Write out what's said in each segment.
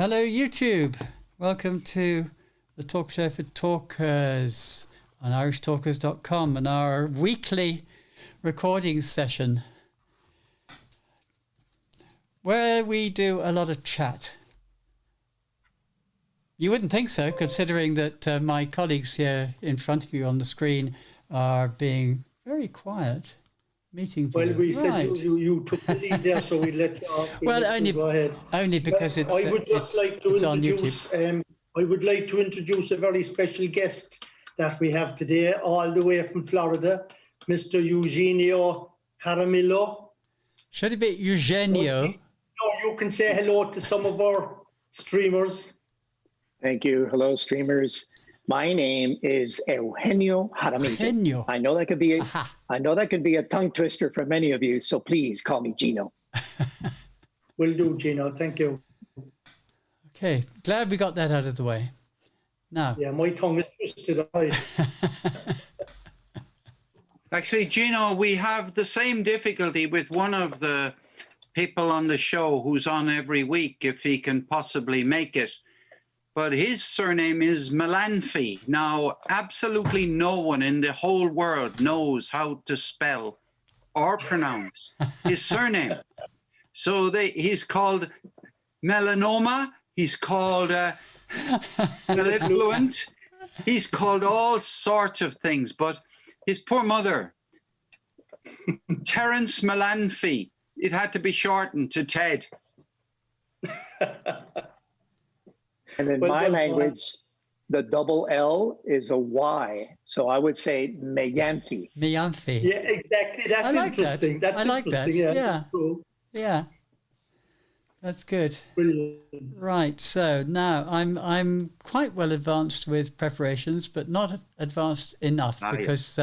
Hello, YouTube. Welcome to the Talk Show for Talkers on irishtalkers.com and our weekly recording session where we do a lot of chat. You wouldn't think so, considering that my colleagues here in front of you on the screen are being very quiet. Meeting view. Well, we said you took the lead there, so we let you well, go ahead. Only because it's I would just like to introduce. I would like to introduce a very special guest that we have today, all the way from Florida, Mr. Eugenio Jaramillo. Should it be Eugenio? No, you can say hello to some of our streamers. Thank you. Hello, streamers. My name is Eugenio Jaramillo. Eugenio. I know that could be a tongue twister for many of you, so please call me Gino. Will do, Gino. Thank you. Okay, glad we got that out of the way. Now. Yeah, my tongue is twisted. Actually, Gino, we have the same difficulty with one of the people on the show who's on every week, if he can possibly make it. But his surname is Melanfi. Now, absolutely no one in the whole world knows how to spell or pronounce his surname. So he's called melanoma. He's called malevolent. He's called all sorts of things. But his poor mother, Terence Melanfi, it had to be shortened to Ted. And in my language, the double L is a Y. So I would say Meyanthi. Meyanthi. Yeah, exactly. That's interesting. That. I like that. Yeah. Cool. Yeah. That's good. Brilliant. Right. So now I'm quite well advanced with preparations, but not advanced enough because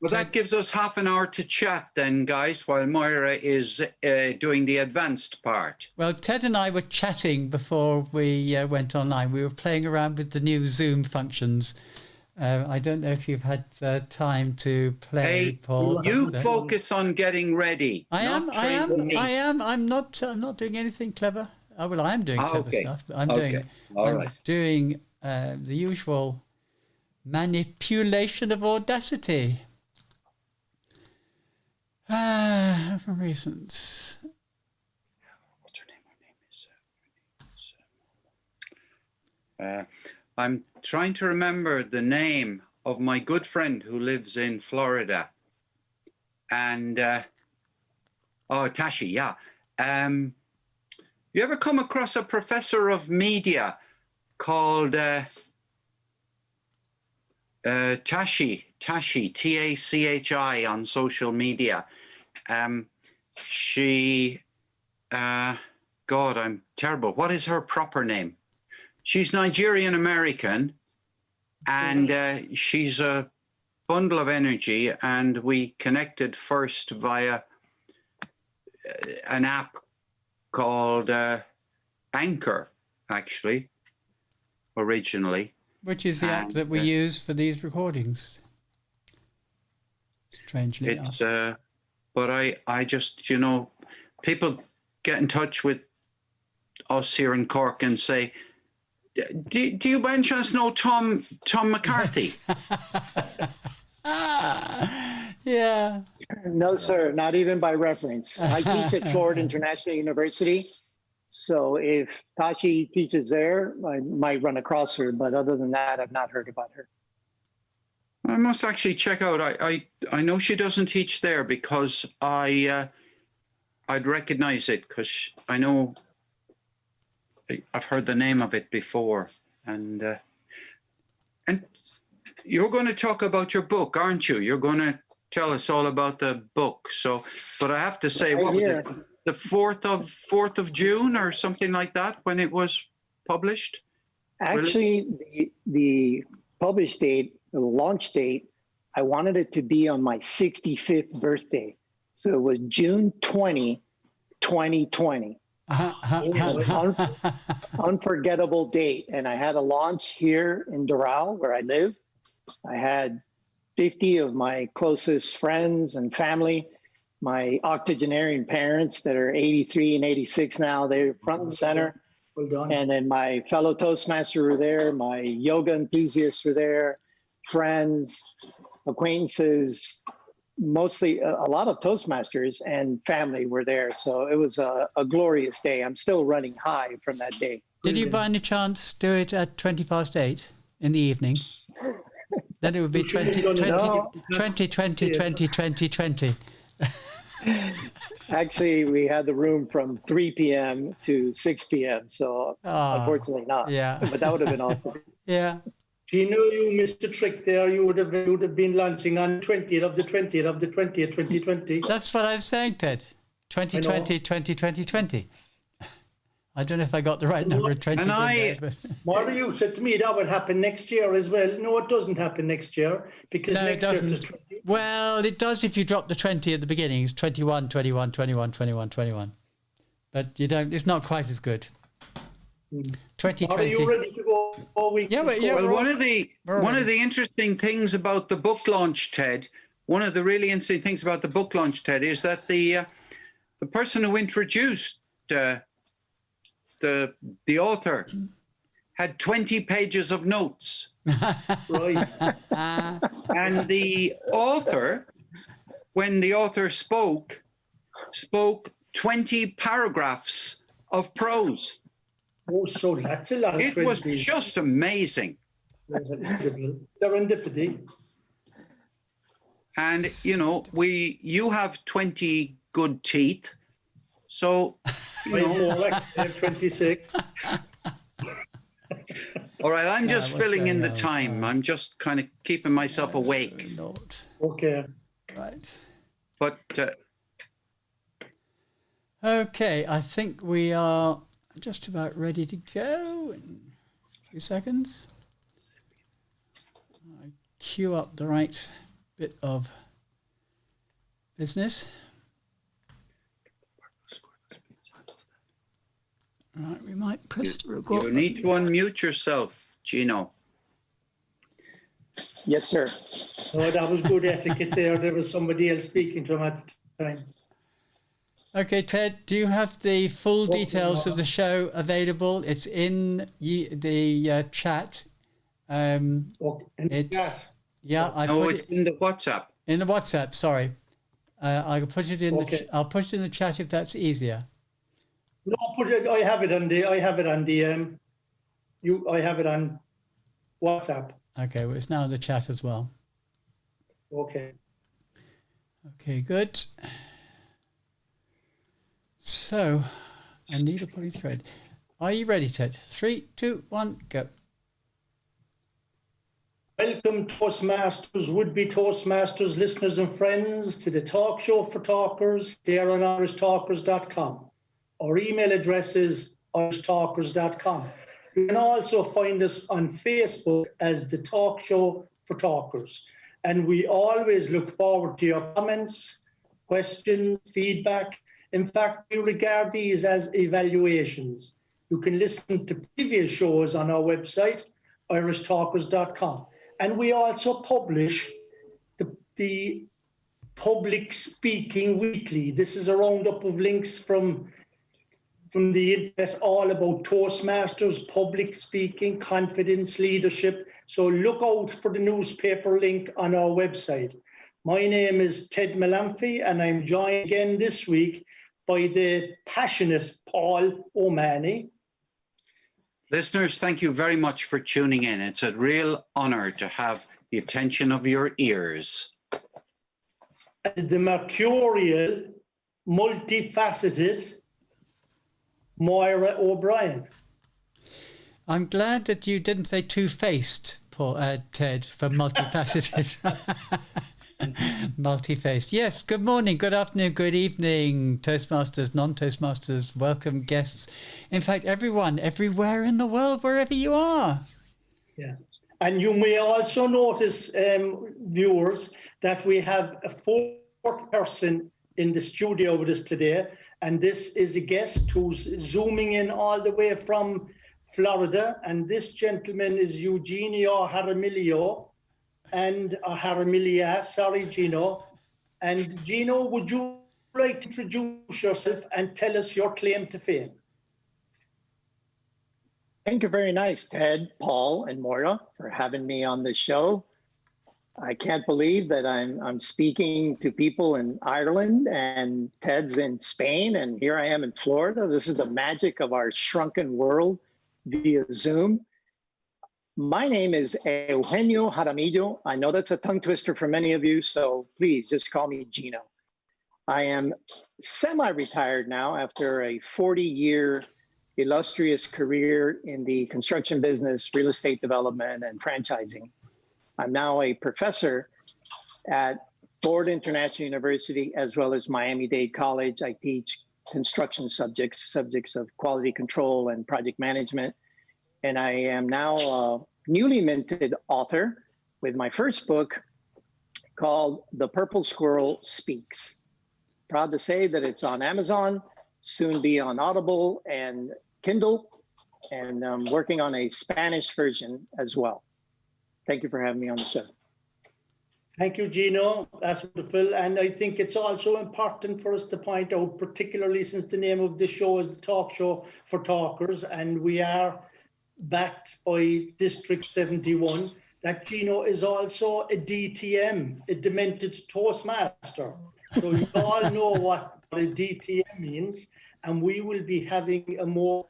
well, that gives us half an hour to chat then, guys, while Moira is doing the advanced part. Well, Ted and I were chatting before we went online. We were playing around with the new Zoom functions. I don't know if you've had time to play, hey, Paul. You focus on getting ready. I am. I'm not doing anything clever. Oh, well, I am doing clever stuff, but I'm doing the usual manipulation of audacity. For reasons. What's her name? I'm trying to remember the name of my good friend who lives in Florida. And, Tashi, yeah. You ever come across a professor of media called Tashi, T-A-C-H-I on social media? She, God, I'm terrible. What is her proper name? She's Nigerian American, and she's a bundle of energy. And we connected first via an app called Anchor, actually, originally. Which is the app that we use for these recordings. Strangely enough. But I just, people get in touch with us here in Cork and say, do you by any chance know Tom McCarthy? Yeah. No, sir, not even by reference. I teach at Florida International University. So if Tashi teaches there, I might run across her. But other than that, I've not heard about her. I must actually check out. I know she doesn't teach there because I'd recognize it because I know I've heard the name of it before. And you're going to talk about your book, aren't you? You're going to tell us all about the book. So, but I have to say, what was it? The 4th of June or something like that when it was published? Actually, the published date, the launch date, I wanted it to be on my 65th birthday. So it was June 20, 2020. Unforgettable date. And I had a launch here in Doral, where I live. I had 50 of my closest friends and family, my octogenarian parents that are 83 and 86 now. They're front and center. Well done. And then my fellow Toastmasters were there, my yoga enthusiasts were there, friends, acquaintances, mostly a lot of Toastmasters and family were there. So it was a glorious day. I'm still running high from that day. Did you by any chance do it at 8:20 in the evening? Then it would be 2020. Actually, we had the room from 3 p.m. to 6 p.m. So unfortunately not. Yeah. But that would have been awesome. Yeah. Do you know you missed a trick there? You would have been launching on 20th of the 2020. That's what I'm saying, Ted. 2020. I don't know if I got the right number. 2020. Moira, you said to me that would happen next year as well. No, it doesn't happen next year because No, it next year doesn't. it's 20. Well, it does if you drop the 20 at the beginning. It's 21. But you don't. It's not quite as good. 2020. Are you ready to go all week? Yeah, but yeah. Well, one of the interesting things about the book launch, Ted, one of the really interesting things about the book launch, Ted, is that the person who introduced the author had 20 pages of notes. Right. And the author, when the author spoke 20 paragraphs of prose. Oh, so that's a lot of It was just amazing. Serendipity. And, you know, you have 20 good teeth. So, you know. More like 26. All right, I'm just filling in the time. I'm just kind of keeping myself awake. Okay. Right. But Okay, I think we are just about ready to go in a few seconds. I queue up the right bit of business. Right, we might press the record. you need to unmute yourself, Gino. Yes, sir. Oh, that was good etiquette there. There was somebody else speaking to him at the time. Okay, Ted, do you have the full details of the show available? It's in the chat. It's yeah. It's in the WhatsApp. In the WhatsApp. Sorry, I'll put it in. I'll put it in the chat if that's easier. No, I have it on the. I have it on WhatsApp. Okay, well, it's now in the chat as well. Okay. Okay, good. So, I need a pulley thread. Are you ready, Ted? 3, 2, 1, go. Welcome, Toastmasters, would-be Toastmasters, listeners and friends, to the talk show for talkers here on irishtalkers.com. Our email address is irishtalkers.com. You can also find us on Facebook as the Talk Show for Talkers. And we always look forward to your comments, questions, feedback. In fact, we regard these as evaluations. You can listen to previous shows on our website, irishtalkers.com. And we also publish the Public Speaking Weekly. This is a roundup of links from the internet all about Toastmasters, public speaking, confidence, leadership. So look out for the newspaper link on our website. My name is Ted Malamphy, and I'm joined again this week by the passionate Paul O'Mahony. Listeners, thank you very much for tuning in. It's a real honor to have the attention of your ears. And the mercurial, multifaceted Moira O'Brien. I'm glad that you didn't say two-faced, Ted, for multifaceted. Multi-faced. Yes, good morning, good afternoon, good evening, Toastmasters, non-Toastmasters, welcome guests. In fact, everyone, everywhere in the world, wherever you are. Yeah. And you may also notice, viewers, that we have a fourth person in the studio with us today. And this is a guest who's zooming in all the way from Florida. And this gentleman is Eugenio Jaramillo. And sorry, Gino. And Gino, would you like to introduce yourself and tell us your claim to fame? Thank you very nice, Ted, Paul, and Moira, for having me on this show. I can't believe that I'm speaking to people in Ireland and Ted's in Spain, and here I am in Florida. This is the magic of our shrunken world via Zoom. My name is Eugenio Jaramillo. I know that's a tongue twister for many of you, so please just call me Gino. I am semi-retired now after a 40-year illustrious career in the construction business, real estate development, and franchising. I'm now a professor at Ford International University, as well as Miami-Dade College. I teach construction subjects of quality control and project management. And I am now a newly minted author with my first book called The Purple Squirrel Speaks. Proud to say that it's on Amazon, soon be on Audible and Kindle, and I'm working on a Spanish version as well. Thank you for having me on the show. Thank you, Gino. That's wonderful. And I think it's also important for us to point out, particularly since the name of the show is the Talk Show for Talkers, and we are backed by District 71, that Gino is also a DTM, a Demented Toastmaster. So you all know what a DTM means, and we will be having a more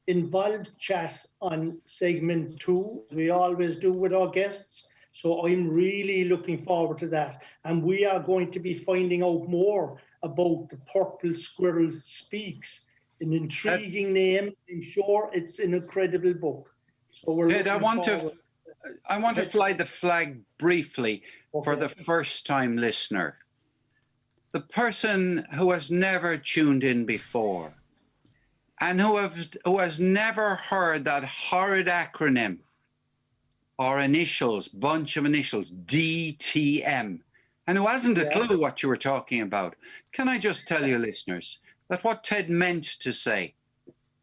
involved chat on segment 2, we always do with our guests. So I'm really looking forward to that. And we are going to be finding out more about the Purple Squirrel Speaks. An intriguing name. I'm sure it's an incredible book. So we're Ted, I want to fly the flag briefly for the first-time listener. The person who has never tuned in before and who has never heard that horrid acronym or initials, bunch of initials, DTM, and who hasn't a clue what you were talking about. Can I just tell you, listeners, that what Ted meant to say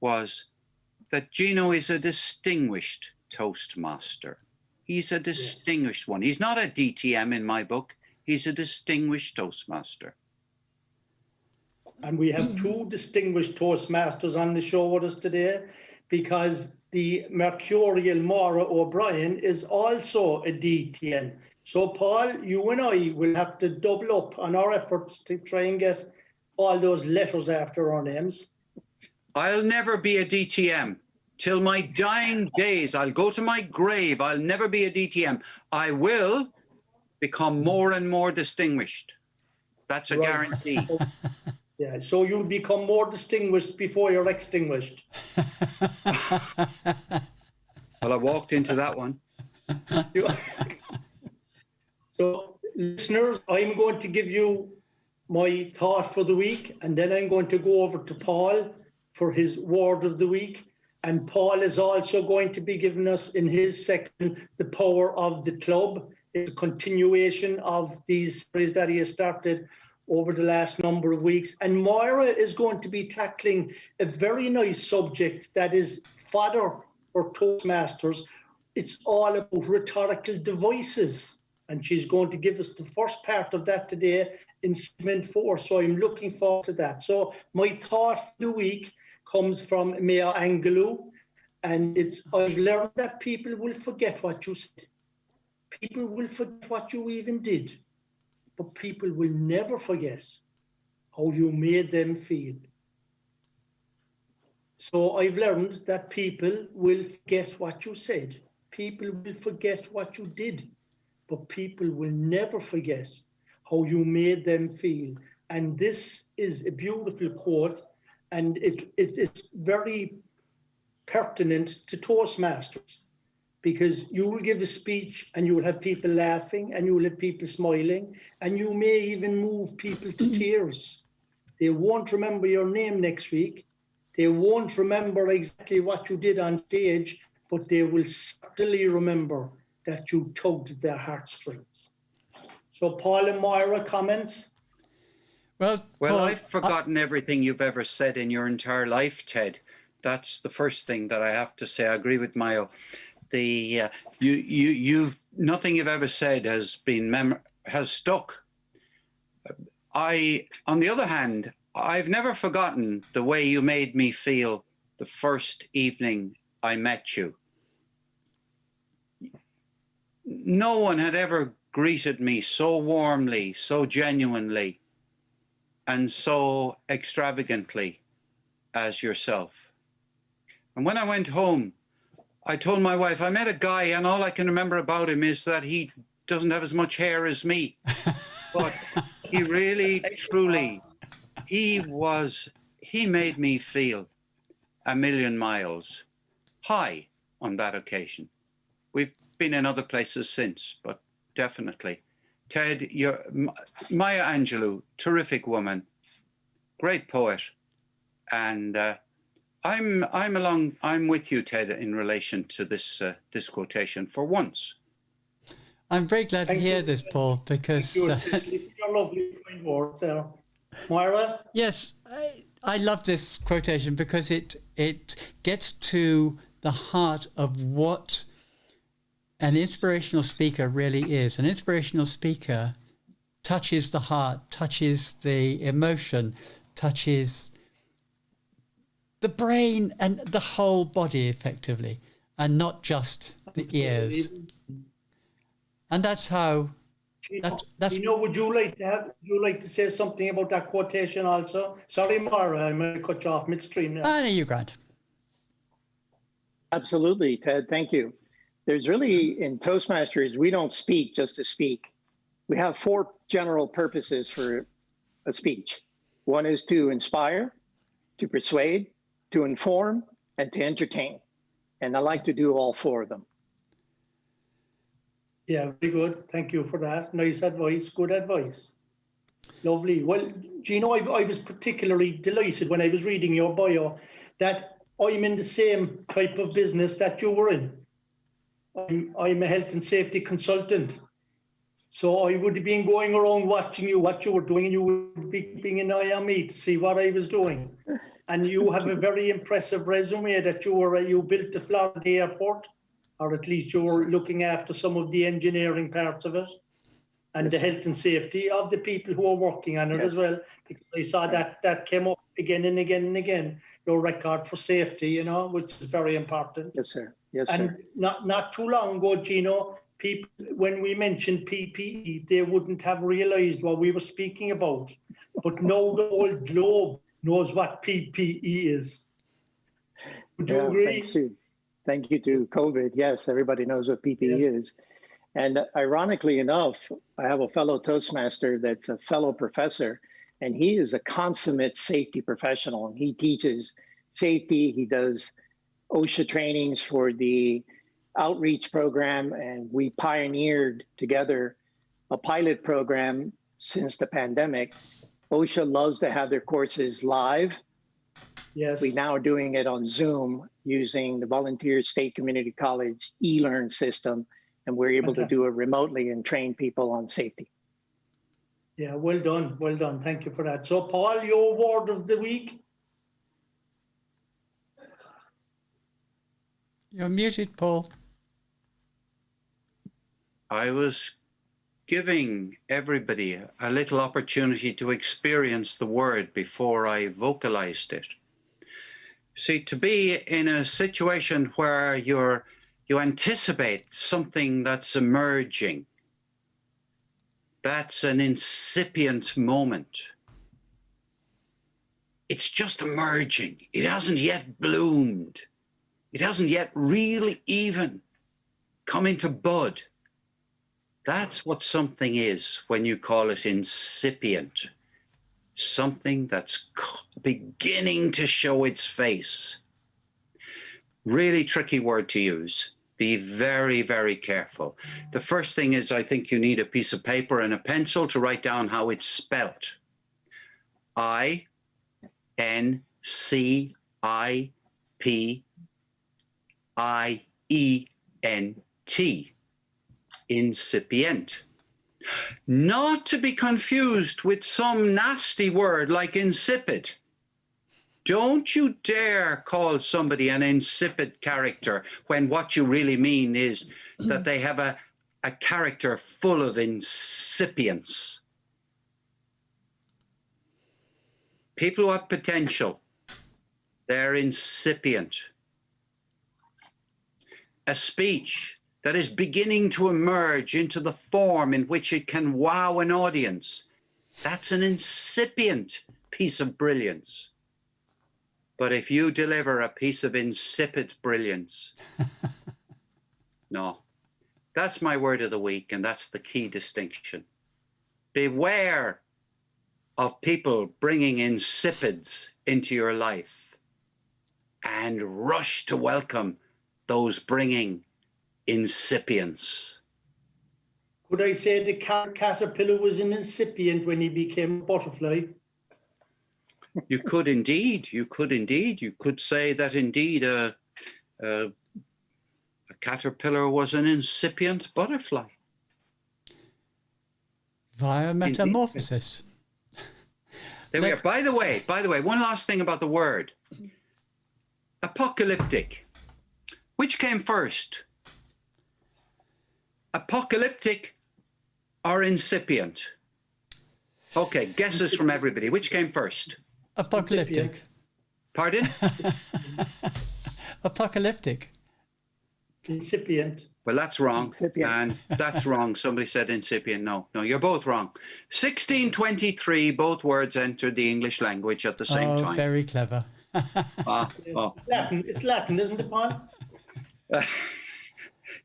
was that Gino is a distinguished Toastmaster. He's a distinguished one. He's not a DTM in my book. He's a distinguished Toastmaster. And we have 2 distinguished Toastmasters on the show with us today, because the mercurial Moira O'Brien is also a DTN. So, Paul, you and I will have to double up on our efforts to try and get all those letters after our names. I'll never be a DTM. Till my dying days, I'll go to my grave. I'll never be a DTM. I will become more and more distinguished. That's a guarantee. Yeah, so you'll become more distinguished before you're extinguished. Well, I walked into that one. So, listeners, I'm going to give you my thought for the week, and then I'm going to go over to Paul for his word of the week. And Paul is also going to be giving us in his section the power of the club. It's a continuation of these series that he has started over the last number of weeks. And Moira is going to be tackling a very nice subject that is fodder for Toastmasters. It's all about rhetorical devices. And she's going to give us the first part of that today in segment 4. So I'm looking forward to that. So my thought for the week comes from Maya Angelou. And it's, I've learned that people will forget what you said. People will forget what you even did. But people will never forget how you made them feel. So I've learned that people will forget what you said. People will forget what you did. But people will never forget how you made them feel. And this is a beautiful quote, and it's very pertinent to Toastmasters, because you will give a speech and you will have people laughing and you will have people smiling, and you may even move people to tears. They won't remember your name next week. They won't remember exactly what you did on stage, but they will certainly remember that you tugged their heartstrings. So, Paul and Moira, comments? Well, Paul, I've forgotten everything you've ever said in your entire life, Ted. That's the first thing that I have to say. I agree with Mayo. You've nothing you've ever said has been has stuck. On the other hand, I've never forgotten the way you made me feel the first evening I met you. No one had ever greeted me so warmly, so genuinely, and so extravagantly as yourself. And when I went home, I told my wife, I met a guy and all I can remember about him is that he doesn't have as much hair as me. But he really, truly, he made me feel a million miles high on that occasion. We've been in other places since, but definitely. Ted, Maya Angelou, terrific woman, great poet. And I'm with you, Ted, in relation to this this quotation for once. I'm very glad to hear this, Paul, because Your lovely kind words there. Moira? yes, I love this quotation because it gets to the heart of what an inspirational speaker really is. An inspirational speaker touches the heart, touches the emotion, touches the brain and the whole body effectively, and not just the ears. And that's how. That's. Would you like to say something about that quotation also? Sorry, Mara, I might cut you off midstream now. No, you're grand. Absolutely, Ted. Thank you. There's really, in Toastmasters, we don't speak just to speak. We have 4 general purposes for a speech. One is to inspire, to persuade, to inform, and to entertain. And I like to do all 4 of them. Yeah, very good. Thank you for that. Nice advice. Good advice. Lovely. Well, Gino, I was particularly delighted when I was reading your bio that I'm in the same type of business that you were in. I'm a health and safety consultant. So I would have been going around watching what you were doing, and you would be keeping an eye on me to see what I was doing. And you have a very impressive resume that you built the Florida airport, or at least you were looking after some of the engineering parts of it, and the health and safety of the people who are working on it as well. Because I saw that came up again and again and again, your record for safety, which is very important. Yes, sir. Yes, and sir. Not too long ago, Gino, people, when we mentioned PPE, they wouldn't have realized what we were speaking about. But now the whole globe knows what PPE is. Would you agree? Thank you to COVID. Yes, everybody knows what PPE is. And ironically enough, I have a fellow Toastmaster that's a fellow professor, and he is a consummate safety professional. And he teaches safety. He does OSHA trainings for the outreach program, and we pioneered together a pilot program since the pandemic. OSHA loves to have their courses live. Yes. We now are doing it on Zoom using the Volunteer State Community College e-learn system, and we're able to do it remotely and train people on safety. Yeah, well done. Well done. Thank you for that. So, Paul, your word of the week? You're muted, Paul. I was giving everybody a little opportunity to experience the word before I vocalized it. See, to be in a situation where you anticipate something that's emerging, that's an incipient moment. It's just emerging. It hasn't yet bloomed. It hasn't yet really even come into bud. That's what something is when you call it incipient. Something that's beginning to show its face. Really tricky word to use. Be very, very careful. The first thing is, I think you need a piece of paper and a pencil to write down how it's spelt. I-N-C-I-P-I-E-N-T. Incipient. Not to be confused with some nasty word like insipid. Don't you dare call somebody an insipid character when what you really mean is that they have a character full of incipience. People who have potential, they're incipient. a speech that is beginning to emerge into the form in which it can wow an audience, that's an incipient piece of brilliance. But if you deliver a piece of insipid brilliance, no, that's my word of the week, and that's the key distinction. Beware of people bringing insipids into your life, and rush to welcome those bringing incipients. Could I say the caterpillar was an incipient when he became a butterfly? You could indeed. You could say that indeed a caterpillar was an incipient butterfly. Via metamorphosis. There we are. By the way, one last thing about the word. Apocalyptic. Which came first? Apocalyptic or incipient? Okay, guesses from everybody. Which came first? Apocalyptic. Pardon? Apocalyptic. Incipient. Well, that's wrong. Incipient. And that's wrong. Somebody said incipient. No, you're both wrong. 1623, both words entered the English language at the same time. Very clever. Latin. It's Latin, isn't it, Paul?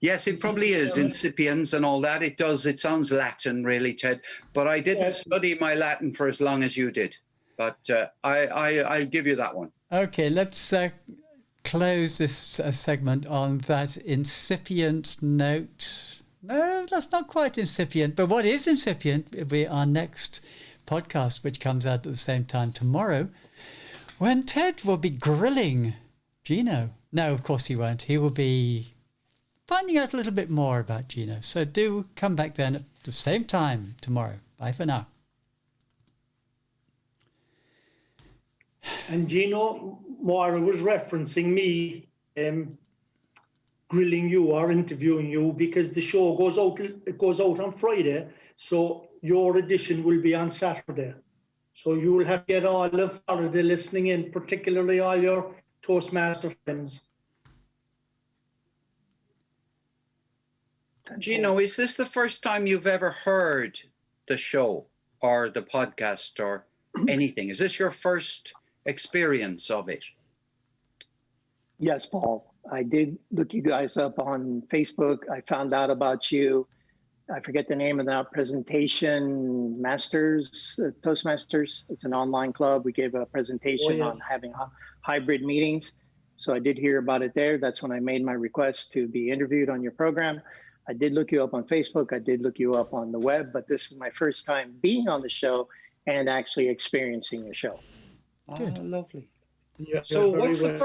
Yes, it probably is. Incipiens and all that. It does. It sounds Latin, really, Ted. But I didn't study my Latin for as long as you did. But I'll give you that one. Okay, let's close this segment on that incipient note. No, that's not quite incipient. But what is incipient will be our next podcast, which comes out at the same time tomorrow, when Ted will be grilling Gino. No, of course he won't. He will be finding out a little bit more about Gino. So do come back then at the same time tomorrow. Bye for now. And Gino, Moira was referencing me grilling you or interviewing you because the show goes out on Friday. So your edition will be on Saturday. So you will have to get all of Florida listening in, particularly all your Toastmaster friends. Gino, is this the first time you've ever heard the show or the podcast or anything? Is this your first experience of it? Yes, Paul. I did look you guys up on Facebook. I found out about you. I forget the name of that presentation, Masters, Toastmasters. It's an online club. We gave a presentation on having hybrid meetings. So I did hear about it there. That's when I made my request to be interviewed on your program. I did look you up on Facebook. I did look you up on the web, but this is my first time being on the show and actually experiencing your show. Good. Oh, lovely. Yeah, So what's the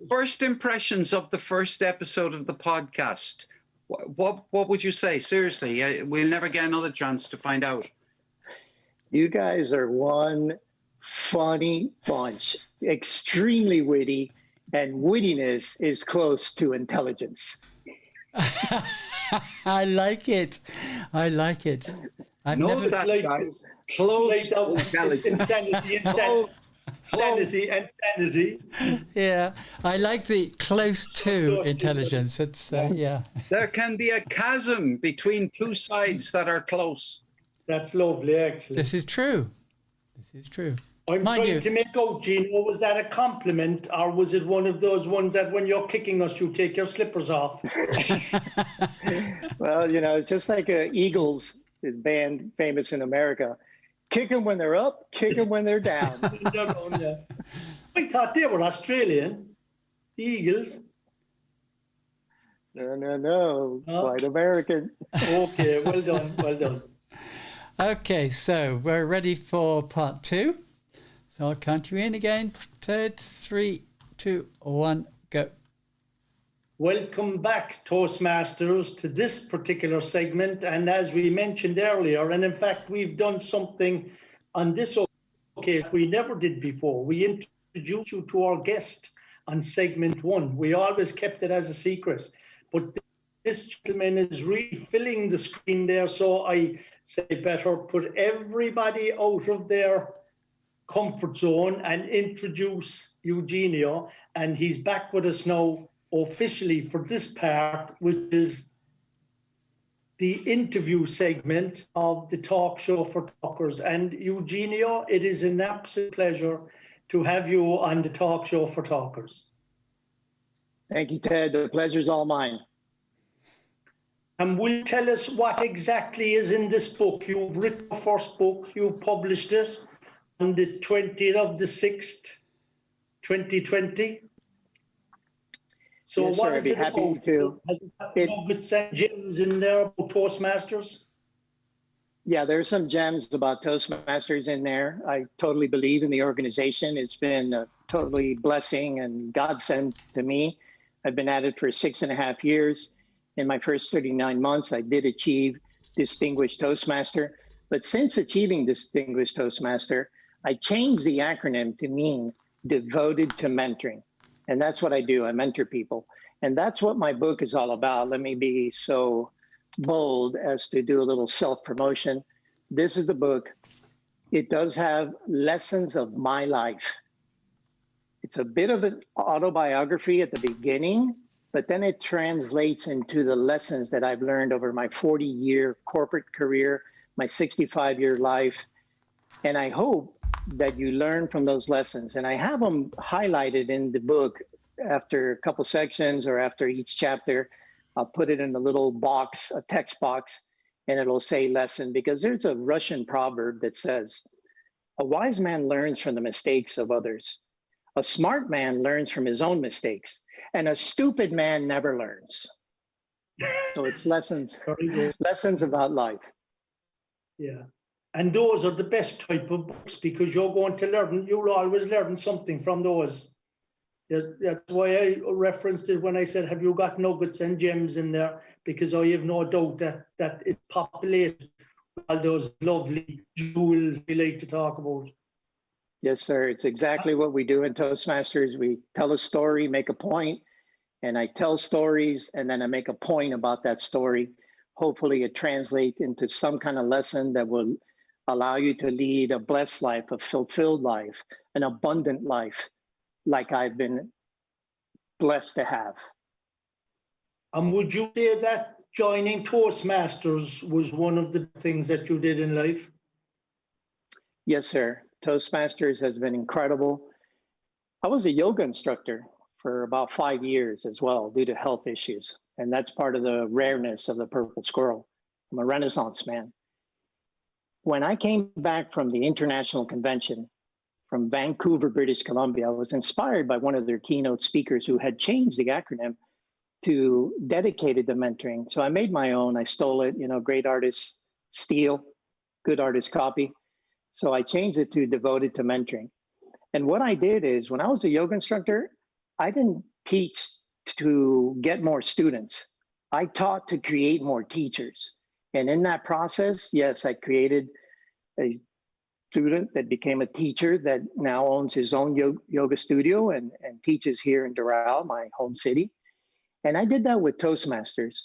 first impressions of the first episode of the podcast? What would you say? Seriously, we'll never get another chance to find out. You guys are one funny bunch, extremely witty, and wittiness is close to intelligence. I like it. I've never... that, like, guys. Close to intelligence. Insanity. Yeah, I like the close to intelligence. It's yeah. There can be a chasm between two sides that are close. That's lovely, actually. This is true. I'm Mind trying you- to make out, Gino, was that a compliment or was it one of those ones that when you're kicking us, you take your slippers off? Well, it's just like Eagles, is band famous in America. Kick them when they're up, kick them when they're down. No. I thought they were Australian, the Eagles. No, quite American. Okay, well done. Okay, so we're ready for part 2. So I'll count you in again. Ted, 3, 2, 1, go. Welcome back, Toastmasters, to this particular segment. And as we mentioned earlier, and in fact, we've done something on this occasion we never did before. We introduced you to our guest on segment 1. We always kept it as a secret. But this gentleman is really filling the screen there. So I say better put everybody out of their comfort zone and introduce Eugenio. And he's back with us now officially for this part, which is the interview segment of the Talk Show for Talkers. And Eugenio, it is an absolute pleasure to have you on the Talk Show for Talkers. Thank you, Ted. The pleasure's all mine. And will you tell us what exactly is in this book? You've written the first book, you published it on the 20th of the 6th, 2020. So Yes, what sir, is I'd be it happy about? to. Has it got nuggets and gems in there about Toastmasters? Yeah, there's some gems about Toastmasters in there. I totally believe in the organization. It's been a totally blessing and godsend to me. I've been at it for 6.5 years. In my first 39 months, I did achieve Distinguished Toastmaster. But since achieving Distinguished Toastmaster, I changed the acronym to mean Devoted to Mentoring. And that's what I do. I mentor people. And that's what my book is all about. Let me be so bold as to do a little self-promotion. This is the book. It does have lessons of my life. It's a bit of an autobiography at the beginning, but then it translates into the lessons that I've learned over my 40-year corporate career, my 65-year life. And I hope that you learn from those lessons. And I have them highlighted in the book after a couple sections or after each chapter. I'll put it in a little box, a text box, and it'll say lesson, because there's a Russian proverb that says, a wise man learns from the mistakes of others. A smart man learns from his own mistakes, and a stupid man never learns. So it's lessons, lessons about life. Yeah. And those are the best type of books because you're going to learn, you'll always learn something from those. That's why I referenced it when I said, have you got nuggets and gems in there? Because I have no doubt that it's populated with all those lovely jewels we like to talk about. Yes, sir. It's exactly what we do in Toastmasters. We tell a story, make a point, and I tell stories, and then I make a point about that story. Hopefully it translates into some kind of lesson that will allow you to lead a blessed life, a fulfilled life, an abundant life, like I've been blessed to have. And would you say that joining Toastmasters was one of the things that you did in life? Yes, sir. Toastmasters has been incredible. I was a yoga instructor for about 5 years as well due to health issues. And that's part of the rareness of the purple squirrel. I'm a Renaissance man. When I came back from the international convention from Vancouver, British Columbia, I was inspired by one of their keynote speakers who had changed the acronym to dedicated to mentoring. So I made my own. I stole it, great artists steal, good artists copy. So I changed it to devoted to mentoring. And what I did is when I was a yoga instructor, I didn't teach to get more students. I taught to create more teachers. And in that process, yes, I created a student that became a teacher that now owns his own yoga studio and teaches here in Doral, my home city. And I did that with Toastmasters.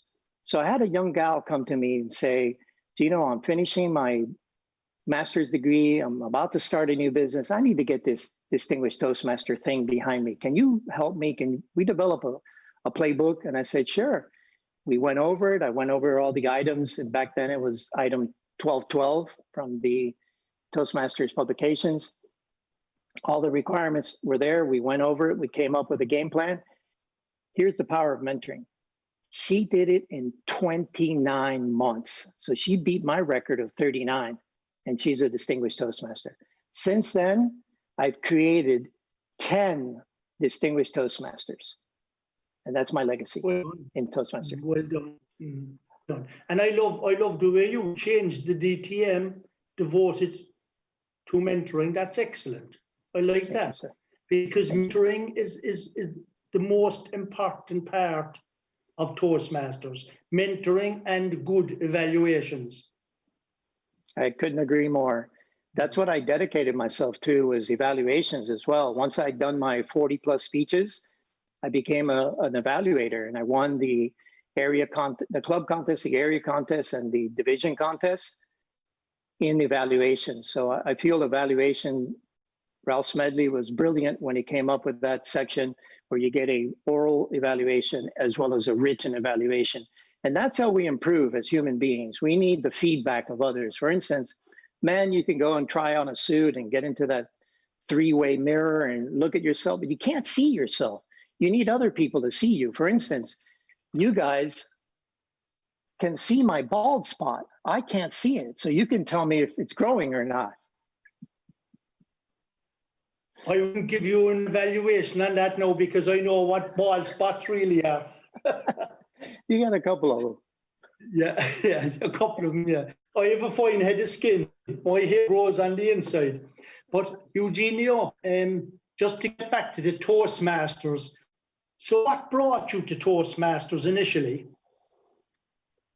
So I had a young gal come to me and say, Gino, I'm finishing my master's degree. I'm about to start a new business. I need to get this Distinguished Toastmaster thing behind me. Can you help me? Can we develop a playbook? And I said, sure. We went over it. I went over all the items. And back then it was item 1212 from the Toastmasters publications. All the requirements were there. We went over it. We came up with a game plan. Here's the power of mentoring. She did it in 29 months. So she beat my record of 39, and she's a Distinguished Toastmaster. Since then, I've created 10 Distinguished Toastmasters. And that's my legacy in Toastmasters. Well done. Done. And I love the way you changed the DTM, devoted to mentoring. That's excellent. I like that. Because mentoring is the most important part of Toastmasters. Mentoring and good evaluations. I couldn't agree more. That's what I dedicated myself to, was evaluations as well. Once I'd done my 40 plus speeches, I became an evaluator, and I won the club contest, the area contest, and the division contest in evaluation. So I feel evaluation, Ralph Smedley was brilliant when he came up with that section. where you get a oral evaluation as well as a written evaluation. And that's how we improve as human beings. We need the feedback of others. For instance, man, you can go and try on a suit and get into that three-way mirror and look at yourself, but you can't see yourself. You need other people to see you. For instance, you guys can see my bald spot. I can't see it. So you can tell me if it's growing or not. I wouldn't give you an evaluation on that now because I know what bald spots really are. You got a couple of them. Yeah, a couple of them, yeah. I have a fine head of skin. My hair grows on the inside. But Eugenio, just to get back to the Toastmasters, so what brought you to Toastmasters initially?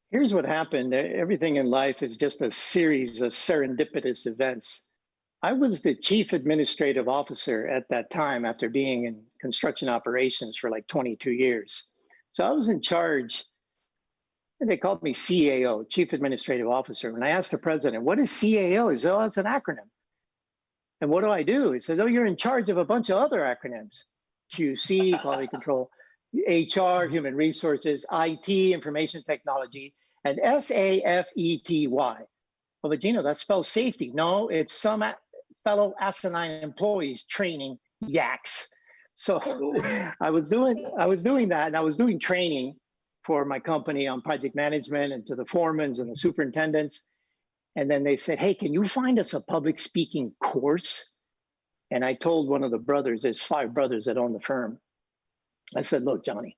Here's what happened. Everything in life is just a series of serendipitous events. I was the chief administrative officer at that time after being in construction operations for like 22 years. So I was in charge, and they called me CAO, Chief Administrative Officer. When I asked the president, what is CAO? He said, oh, it's an acronym. And what do? He says, oh, you're in charge of a bunch of other acronyms. QC, quality control, HR, human resources, IT, information technology, and SAFETY. Well, but Gino, that spells safety. No, it's some fellow asinine employees training yaks. So I was doing that, and I was doing training for my company on project management and to the foremans and the superintendents. And then they said, hey, can you find us a public speaking course? And I told one of the brothers, there's 5 brothers that own the firm. I said, look, Johnny,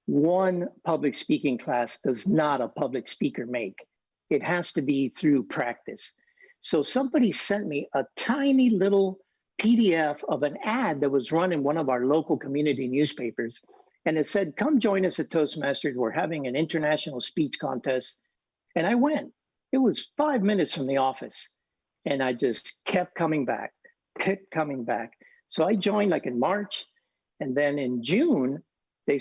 one public speaking class does not a public speaker make. It has to be through practice. So somebody sent me a tiny little PDF of an ad that was run in one of our local community newspapers. And it said, come join us at Toastmasters. We're having an international speech contest. And I went. It was 5 minutes from the office. And I just kept coming back. So I joined like in March. And then in June, they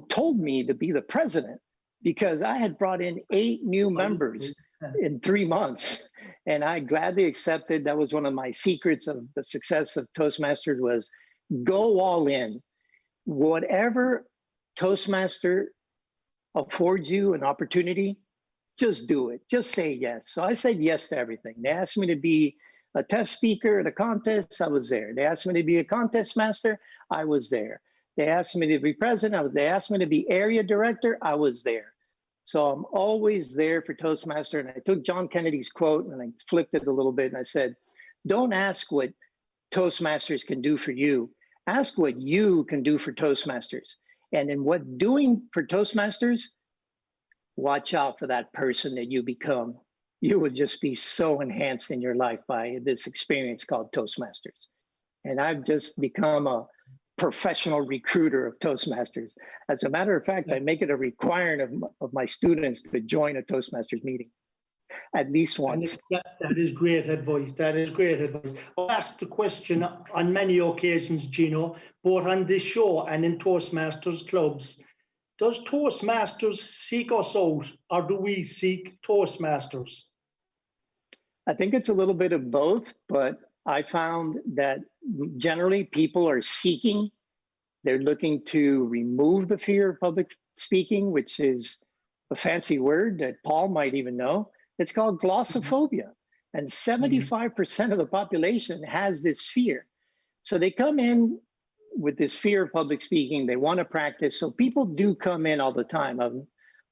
told me to be the president because I had brought in 8 new members in 3 months. And I gladly accepted. That was one of my secrets of the success of Toastmasters was go all in. Whatever Toastmaster affords you an opportunity, just do it. Just say yes. So I said yes to everything. They asked me to be a test speaker at a contest. I was there. They asked me to be a contest master. I was there. They asked me to be president. They asked me to be area director. I was there. So I'm always there for Toastmaster. And I took John Kennedy's quote and I flipped it a little bit. And I said, don't ask what Toastmasters can do for you. Ask what you can do for Toastmasters. And in what doing for Toastmasters, watch out for that person that you become. You will just be so enhanced in your life by this experience called Toastmasters. And I've just become a professional recruiter of Toastmasters. As a matter of fact, I make it a requirement of my students to join a Toastmasters meeting at least once. That is great advice. That is great advice. I've asked the question on many occasions, Gino, both on this show and in Toastmasters clubs. Does Toastmasters seek us out or do we seek Toastmasters? I think it's a little bit of both, but I found that generally people are seeking, they're looking to remove the fear of public speaking, which is a fancy word that Paul might even know. It's called glossophobia. And 75% of the population has this fear. So they come in with this fear of public speaking. They want to practice. So people do come in all the time. I'm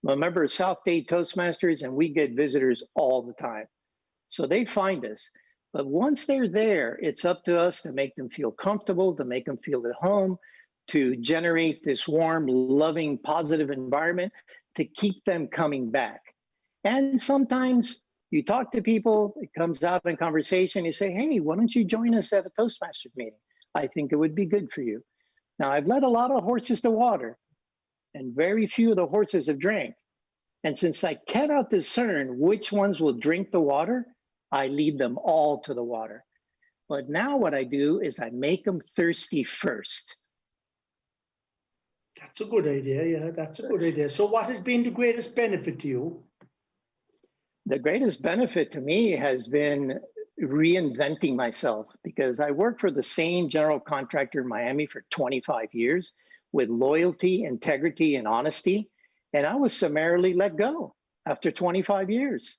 a member of South Dade Toastmasters, and we get visitors all the time. So they find us. But once they're there, it's up to us to make them feel comfortable, to make them feel at home, to generate this warm, loving, positive environment to keep them coming back. And sometimes you talk to people, it comes out in conversation, you say, hey, why don't you join us at a Toastmasters meeting? I think it would be good for you. Now, I've led a lot of horses to water, and very few of the horses have drank. And since I cannot discern which ones will drink the water, I lead them all to the water. But now what I do is I make them thirsty first. That's a good idea. Yeah, that's a good idea. So what has been the greatest benefit to you? The greatest benefit to me has been reinventing myself because I worked for the same general contractor in Miami for 25 years with loyalty, integrity, and honesty. And I was summarily let go after 25 years.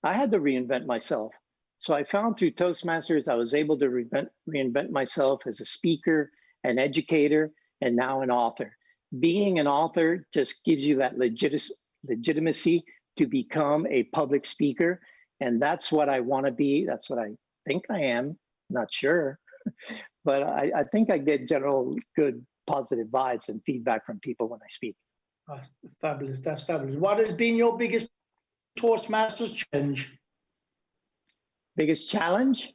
I had to reinvent myself. So I found through Toastmasters, I was able to reinvent myself as a speaker, an educator, and now an author. Being an author just gives you that legitimacy to become a public speaker. And that's what I want to be. That's what I think I am. Not sure. But I think I get general good, positive vibes and feedback from people when I speak. That's fabulous. That's fabulous. What has been your biggest Toastmasters challenge? Biggest challenge?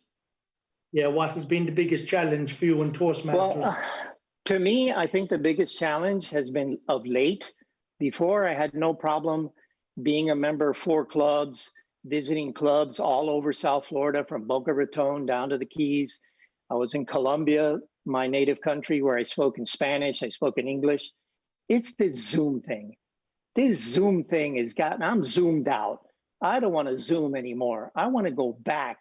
Yeah, what has been the biggest challenge for you in Toastmasters? Well, to me, I think the biggest challenge has been of late. Before, I had no problem being a member of 4 clubs, visiting clubs all over South Florida, from Boca Raton down to the Keys. I was in Colombia, my native country, where I spoke in Spanish, I spoke in English. It's this Zoom thing. This Zoom thing has gotten, I'm zoomed out. I don't want to Zoom anymore. I want to go back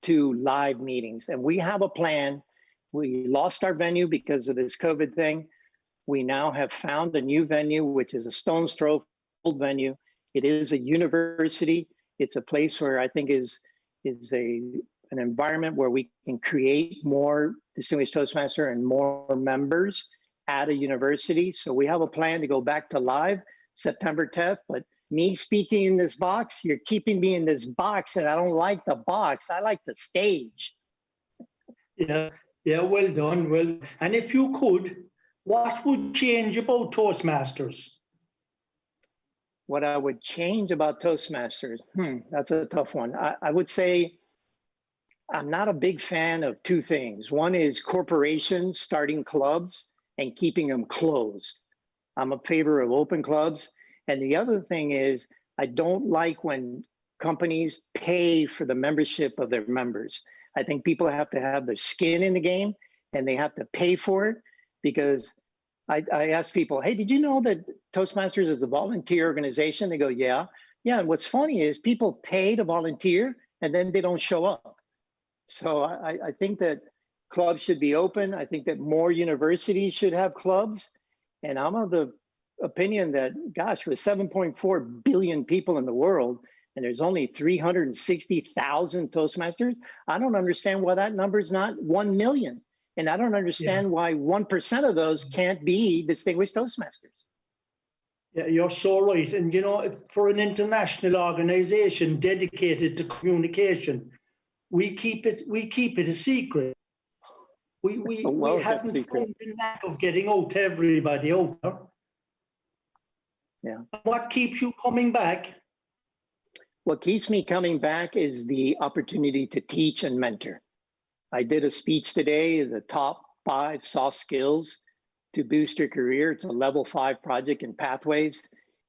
to live meetings. And we have a plan. We lost our venue because of this COVID thing. We now have found a new venue, which is a stone's throw full venue. It is a university. It's a place where I think is an environment where we can create more Distinguished Toastmaster and more members at a university. So we have a plan to go back to live September 10th, but me speaking in this box, you're keeping me in this box, and I don't like the box. I like the stage. Yeah, well done. Well, and if you could, what would change about Toastmasters? What I would change about Toastmasters? That's a tough one. I would say I'm not a big fan of 2 things. One is corporations starting clubs and keeping them closed. I'm a favor of open clubs. And the other thing is, I don't like when companies pay for the membership of their members. I think people have to have their skin in the game and they have to pay for it, because I ask people, hey, did you know that Toastmasters is a volunteer organization? They go, yeah. Yeah, and what's funny is people pay to volunteer and then they don't show up. So I think that clubs should be open. I think that more universities should have clubs. And I'm of the opinion that, gosh, with 7.4 billion people in the world, and there's only 360,000 Toastmasters, I don't understand why that number is not 1 million. And I don't understand why 1% of those can't be Distinguished Toastmasters. Yeah, you're so right. And you know, for an international organization dedicated to communication, we keep it a secret. We haven't found the knack of getting out to everybody out there. Yeah. What keeps you coming back? What keeps me coming back is the opportunity to teach and mentor. I did a speech today, the top 5 soft skills to boost your career. It's a level 5 project in Pathways.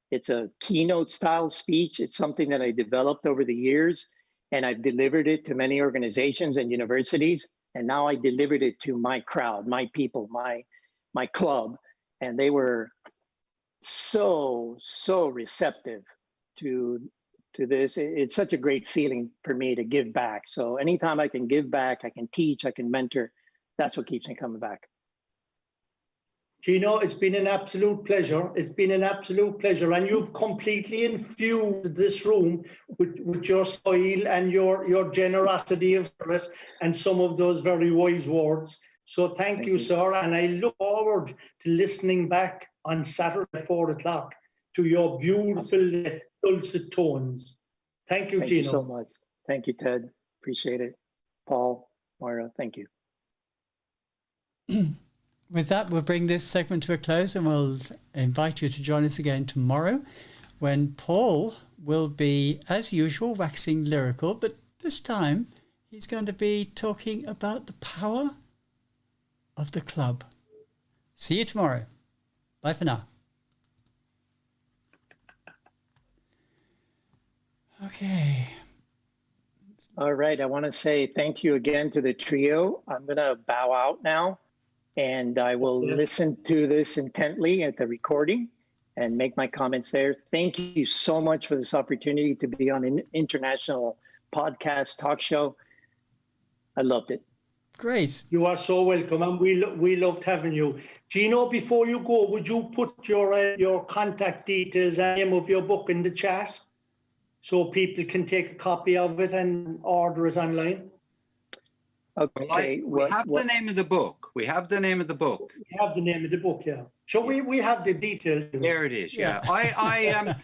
It's a keynote style speech. It's something that I developed over the years, and I've delivered it to many organizations and universities. And now I delivered it to my crowd, my people, my club. And they were so receptive to this. It's such a great feeling for me to give back. So anytime I can give back, I can teach, I can mentor, that's what keeps me coming back. Gino, it's been an absolute pleasure. It's been an absolute pleasure. And you've completely infused this room with your style and your generosity of spirit and some of those very wise words. So thank you, sir. And I look forward to listening back on Saturday at 4 o'clock to your beautiful dulcet tones. Thank you, Gino. Thank you so much. Thank you, Ted. Appreciate it. Paul, Moira, thank you. With that, we'll bring this segment to a close, and we'll invite you to join us again tomorrow when Paul will be, as usual, waxing lyrical, but this time he's going to be talking about the power of the club. See you tomorrow. Bye for now. Okay. All right. I want to say thank you again to the trio. I'm going to bow out now, and I will listen to this intently at the recording and make my comments there. Thank you so much for this opportunity to be on an international podcast, talk show. I loved it. Great. You are so welcome, and we loved having you. Gino, before you go, would you put your contact details and name of your book in the chat so people can take a copy of it and order it online? Okay. We have the name of the book. We have the name of the book. We have the name of the book, yeah. So we have the details. There it is. Yeah. I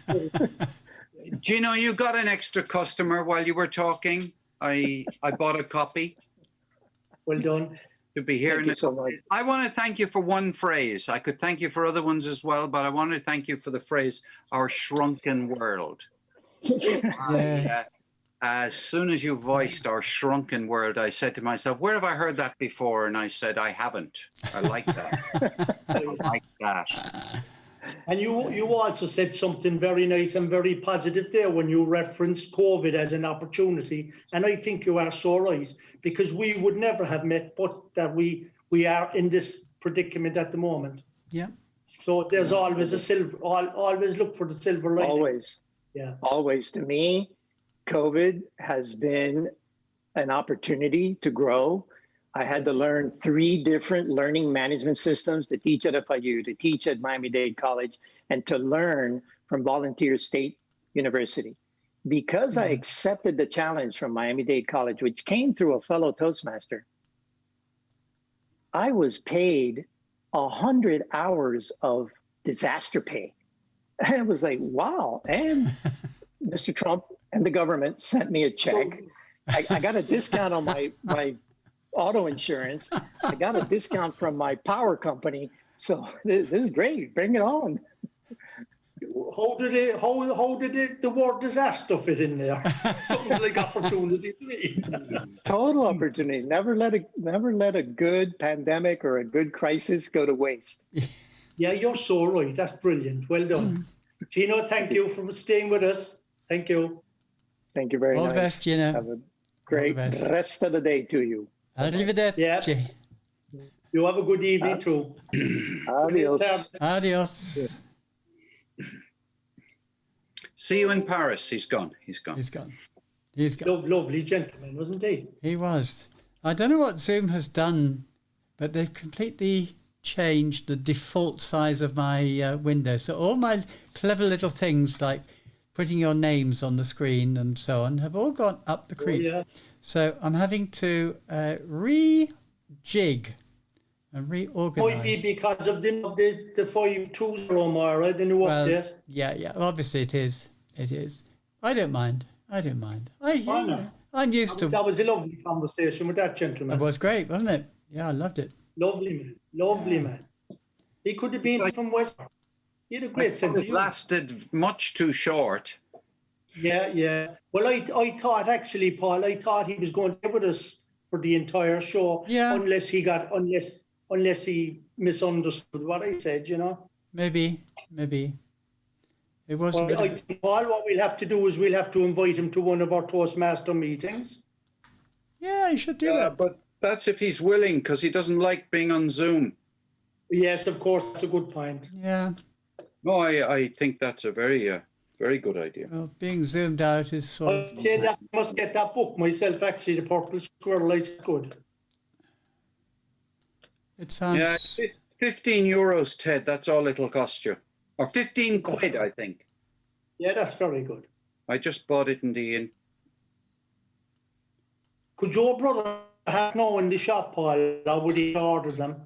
Gino, you got an extra customer while you were talking. I bought a copy. Well done. To be here. Thank you so much. I want to thank you for one phrase. I could thank you for other ones as well, but I want to thank you for the phrase, our shrunken world. Yeah. As soon as you voiced our shrunken world, I said to myself, where have I heard that before? And I said, I haven't. I like that. I like that. And you also said something very nice and very positive there when you referenced COVID as an opportunity. And I think you are so right, because we would never have met, but that we are in this predicament at the moment. Yeah. So there's always always look for the silver lining. Always. Yeah. Always. To me, COVID has been an opportunity to grow. I had to learn 3 different learning management systems to teach at FIU, to teach at Miami-Dade College, and to learn from Volunteer State University. Because I accepted the challenge from Miami-Dade College, which came through a fellow Toastmaster, I was paid 100 hours of disaster pay. And it was like, wow. And Mr. Trump and the government sent me a check. I got a discount on my auto insurance. I got a discount from my power company. So this is great. Bring it on. How did the word disaster fit in there? Something like opportunity to me. Total opportunity. Never let a good pandemic or a good crisis go to waste. Yeah, you're so right. That's brilliant. Well done. Gino, thank you for staying with us. Thank you. Thank you very much. All the best, Gino. Have a great best. rest of the day to you. Arrivederci. Yeah. You have a good evening too. Adios. Adios. See you in Paris. He's gone. He's gone. He's gone. Lovely gentleman, wasn't he? He was. I don't know what Zoom has done, but they've completely changed the default size of my window. So all my clever little things like putting your names on the screen and so on have all gone up the creek. Yeah. So I'm having to rejig and reorganize. Might be because of the 520, Moira, the new update. Yeah. Obviously it is. It is. I don't mind. No. I'm used to. That was a lovely conversation with that gentleman. It was great, wasn't it? Yeah, I loved it. Lovely man. He could have been from West. He had a great sense of It humor. lasted much too short. Yeah. Well, I thought actually, Paul, he was going to be with us for the entire show. Yeah. Unless he misunderstood what I said, you know. Maybe. It was. Well, I think, Paul, what we'll have to do is we'll have to invite him to one of our Toastmaster meetings. Yeah, you should do that. But that's if he's willing, because he doesn't like being on Zoom. Yes, of course, that's a good point. Yeah. No, I think that's a very good idea. Well, being zoomed out is sort of. I'd say that I must get that book myself, actually, The Purple Squirrel. It's good. It sounds. Yeah, 15 euros, Ted. That's all it'll cost you. Or 15 quid, I think. Yeah, that's very good. I just bought it in the inn. Could your brother have known in the shop, Paul, or would he order them?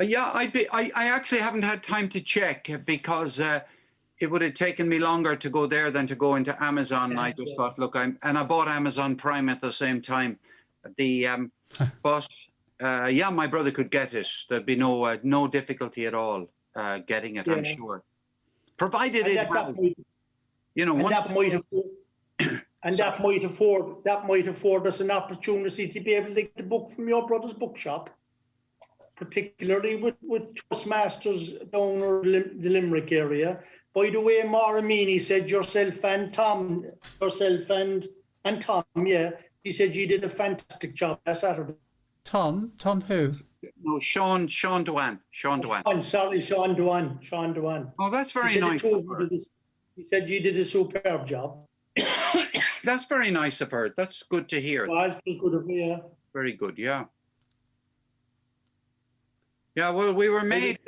Yeah, I actually haven't had time to check because it would have taken me longer to go there than to go into Amazon. I just thought, look, I bought Amazon Prime at the same time. But my brother could get it. There'd be no difficulty at all getting it. I'm sure, provided it has, that might afford us an opportunity to be able to get the book from your brother's bookshop, particularly with Toastmasters down the Limerick area. By the way, Maura Meany said yourself and Tom, yeah, he said you did a fantastic job last Saturday. Tom who? No, Sean Duane. Oh, sorry, Sean Duane. Oh, that's very nice. He said you did a superb job. That's very nice of her. That's good to hear. Well, it's good of me, yeah. Very good. Yeah. Yeah. Well, we were made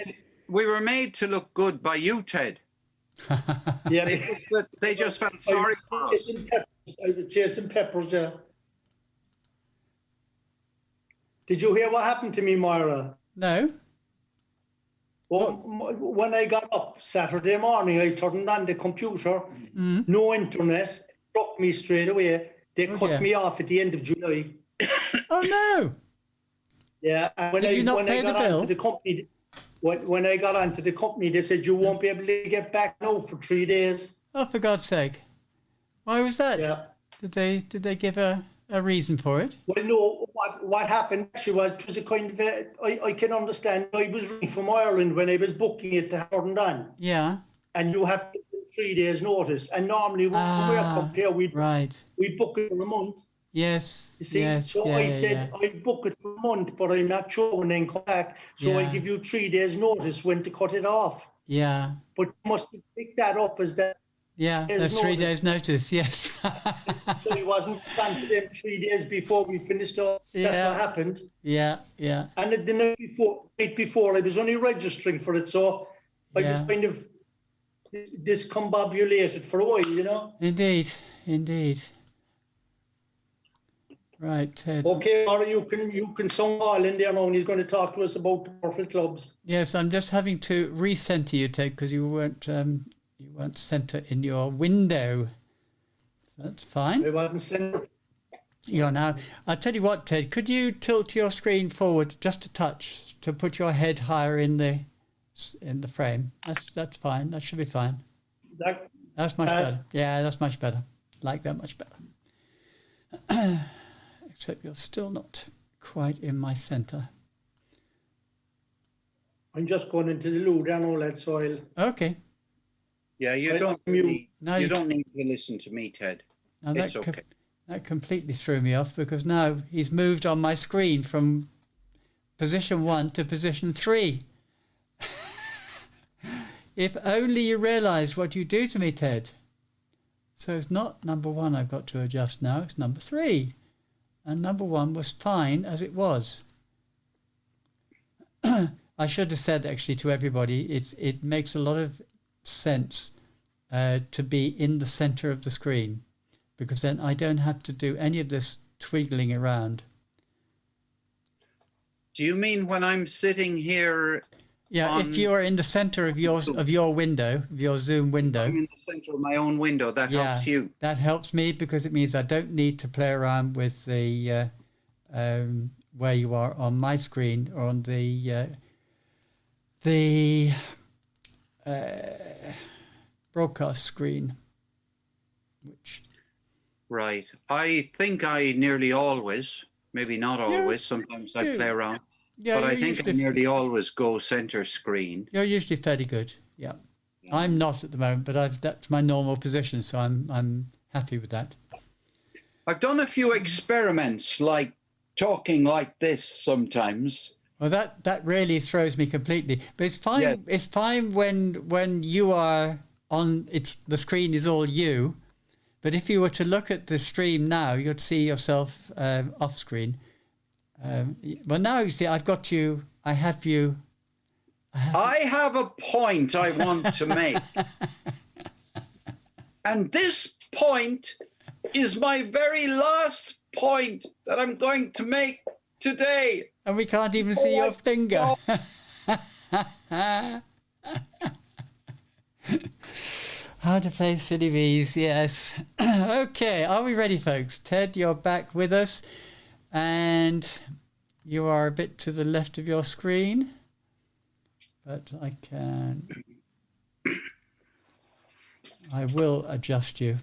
to look good by you, Ted. Yeah, They just felt sorry for us. Jason Peppers, yeah. Did you hear what happened to me, Moira? No. Well, when I got up Saturday morning, I turned on the computer, no internet, struck me straight away. They cut me off at the end of July. Oh no! Yeah, and Did you not pay the bill? onto the company, when I got onto the company, they said you won't be able to get back now for 3 days. Oh, for God's sake! Why was that? Yeah. Did they give a reason for it? Well, no. What happened actually was it was a kind of I can understand. I was ringing from Ireland when I was booking it to turn on. Yeah. And you have to give 3 days notice. And normally when we're up here, we book it for a month. Yes. You see, yes, so yeah, I said I'd book it for a month, but I'm not sure when then come back. So I give you 3 days notice when to cut it off. Yeah. But you must have picked that up as that. Yeah, that's 3 days notice, yes. So he wasn't done to them 3 days before we finished off. That's what happened. Yeah, yeah. And the night before, I was only registering for it, so I was kind of discombobulated for a while, you know. Indeed. Right, Ted. Okay, Laura, you can song all in there now, and he's going to talk to us about the Perfect Clubs. Yes, I'm just having to recenter you, Ted, because you weren't center in your window. So that's fine. I wasn't centered. You're now. I'll tell you what, Ted. Could you tilt your screen forward just a touch to put your head higher in the frame? That's fine. That should be fine. That's much better. Yeah, that's much better. Like that much better. Except you're still not quite in my center. I'm just going into the loo down all that soil. Okay. Yeah, you don't need to listen to me, Ted. Now it's okay. That completely threw me off because now he's moved on my screen from position 1 to position 3. If only you realised what you do to me, Ted. So it's not number 1 I've got to adjust now, it's number 3. And number 1 was fine as it was. I should have said actually to everybody, it makes a lot of sense to be in the centre of the screen, because then I don't have to do any of this twiggling around. Do you mean when I'm sitting here? Yeah, if you are in the centre of your window, of your Zoom window. I'm in the centre of my own window. That helps you. That helps me because it means I don't need to play around with the where you are on my screen or on the broadcast screen. Right. I think I nearly always, maybe not always, sometimes I play around. Yeah, but I think I nearly always go center screen. You're usually fairly good. Yeah. I'm not at the moment, but that's my normal position, so I'm happy with that. I've done a few experiments, like talking like this sometimes. Well, that really throws me completely. But it's fine. Yeah. It's fine when you are on. The screen is all you. But if you were to look at the stream now, you'd see yourself off screen. Well, now you see, I've got you. I have you. I have a point I want to make. And this point is my very last point that I'm going to make today. And we can't even see your finger. How to play silly bees, yes. Okay, are we ready, folks? Ted, you're back with us. And you are a bit to the left of your screen. But I will adjust you.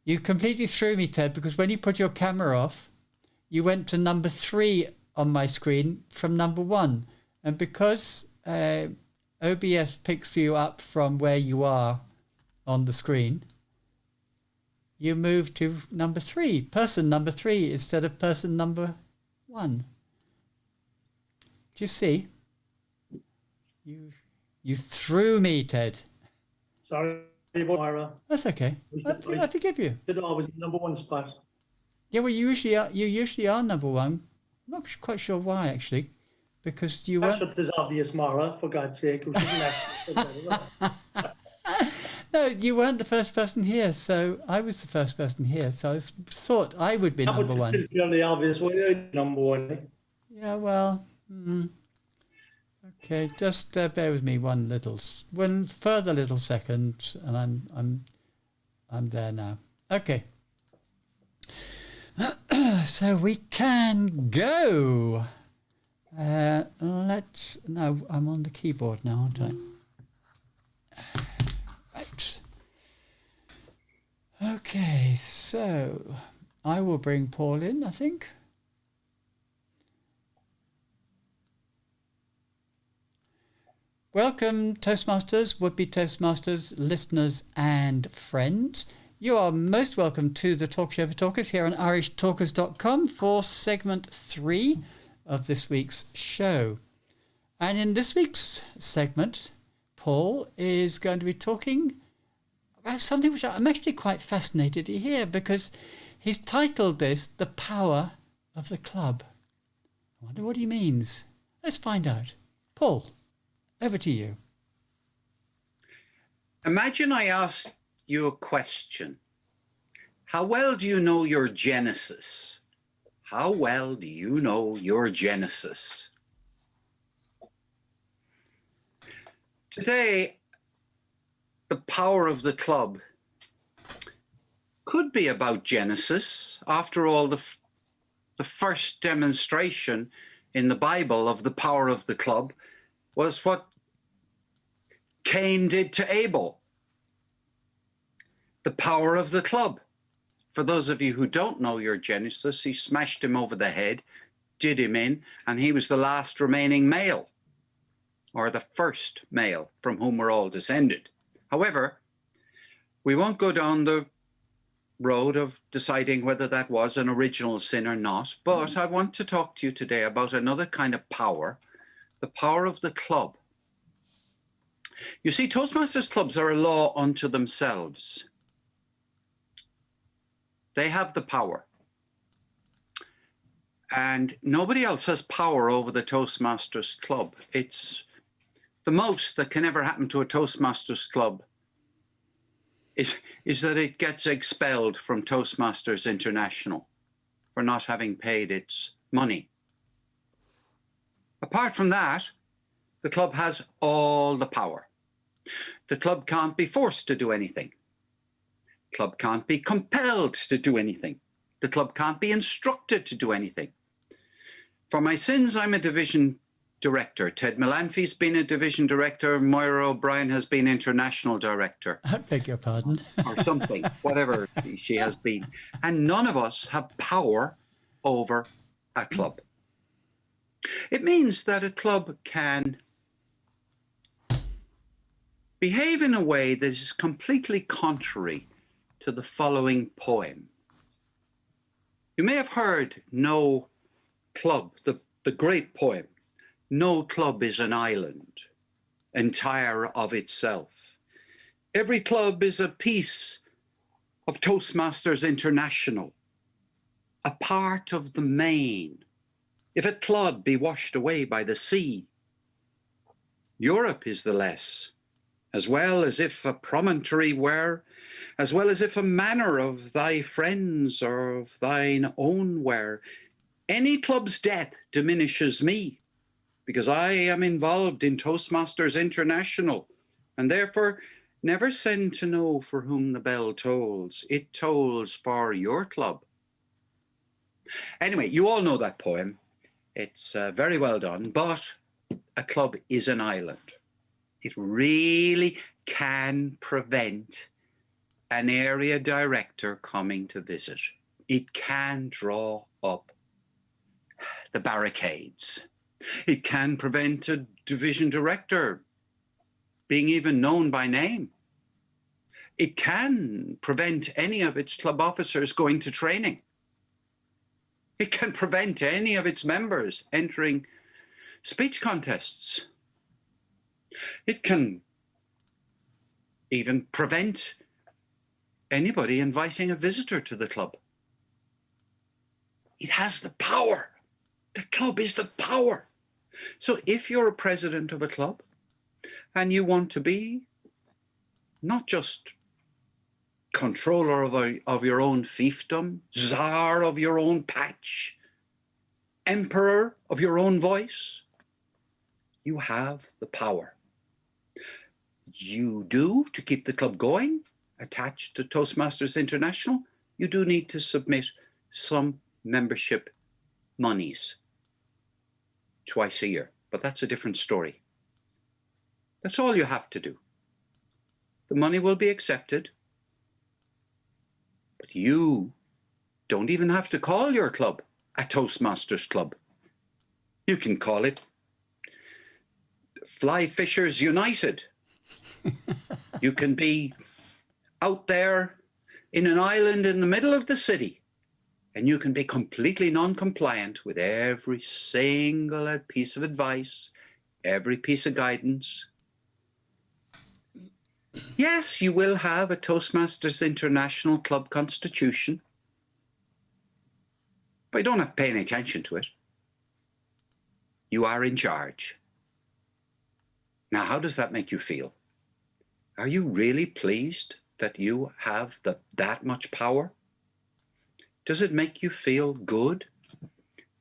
You completely threw me, Ted, because when you put your camera off, you went to number 3 on my screen from number 1. And because OBS picks you up from where you are on the screen, you move to number 3, person number 3, instead of person number 1. Do you see? You threw me, Ted. Sorry, Moira. That's okay. I forgive you. Should always number one spot. Yeah, well, you usually are number one. I'm not quite sure why, actually, because you That's weren't. what is obvious, Moira, for God's sake. We shouldn't ask. No, you weren't the first person here, so I was the first person here. So I thought I would be That number was one. still fairly obvious. Well, number one. Yeah, well, okay. Just bear with me one further little second, and I'm there now. Okay. So we can go. No, I'm on the keyboard now, aren't I? Right. Okay, so I will bring Paul in, I think. Welcome, Toastmasters, would-be Toastmasters, listeners and friends. You are most welcome to the Talk Show for Talkers here on irishtalkers.com for segment 3 of this week's show. And in this week's segment, Paul is going to be talking about something which I'm actually quite fascinated to hear, because he's titled this The Power of the Club. I wonder what he means. Let's find out. Paul, over to you. Imagine I asked you a question. How well do you know your Genesis? How well do you know your Genesis? Today, the power of the club could be about Genesis. After all, the first demonstration in the Bible of the power of the club was what Cain did to Abel. The power of the club. For those of you who don't know your Genesis, he smashed him over the head, did him in, and he was the last remaining male, or the first male from whom we're all descended. However, we won't go down the road of deciding whether that was an original sin or not, but I want to talk to you today about another kind of power, the power of the club. You see, Toastmasters clubs are a law unto themselves. They have the power. And nobody else has power over the Toastmasters club. It's the most that can ever happen to a Toastmasters club is that it gets expelled from Toastmasters International for not having paid its money. Apart from that, the club has all the power. The club can't be forced to do anything. The club can't be compelled to do anything. The club can't be instructed to do anything. For my sins, I'm a division director. Ted Melanphy's been a division director. Moira O'Brien has been international director. I beg your pardon. Or something, whatever she has been. And none of us have power over a club. It means that a club can behave in a way that is completely contrary to the following poem. You may have heard No Club, the great poem. No club is an island, entire of itself. Every club is a piece of Toastmasters International, a part of the main. If a clod be washed away by the sea, Europe is the less, as well as if a promontory were, as well as if a manor of thy friends or of thine own were. Any club's death diminishes me, because I am involved in Toastmasters International, and therefore never send to know for whom the bell tolls. It tolls for your club. Anyway, you all know that poem. It's very well done, but a club is an island. It really can prevent an area director coming to visit. It can draw up the barricades. It can prevent a division director being even known by name. It can prevent any of its club officers going to training. It can prevent any of its members entering speech contests. It can even prevent anybody inviting a visitor to the club. It has the power. The club is the power. So if you're a president of a club and you want to be not just controller of your own fiefdom, czar of your own patch, emperor of your own voice, you have the power. You do, to keep the club going, attached to Toastmasters International, you do need to submit some membership monies twice a year, but that's a different story. That's all you have to do. The money will be accepted, but you don't even have to call your club a Toastmasters Club. You can call it Fly Fishers United. You can be out there in an island in the middle of the city, and you can be completely non-compliant with every single piece of advice, every piece of guidance. Yes, you will have a Toastmasters International Club constitution, but you don't have to pay any attention to it. You are in charge. Now, how does that make you feel? Are you really pleased that you have that much power? Does it make you feel good?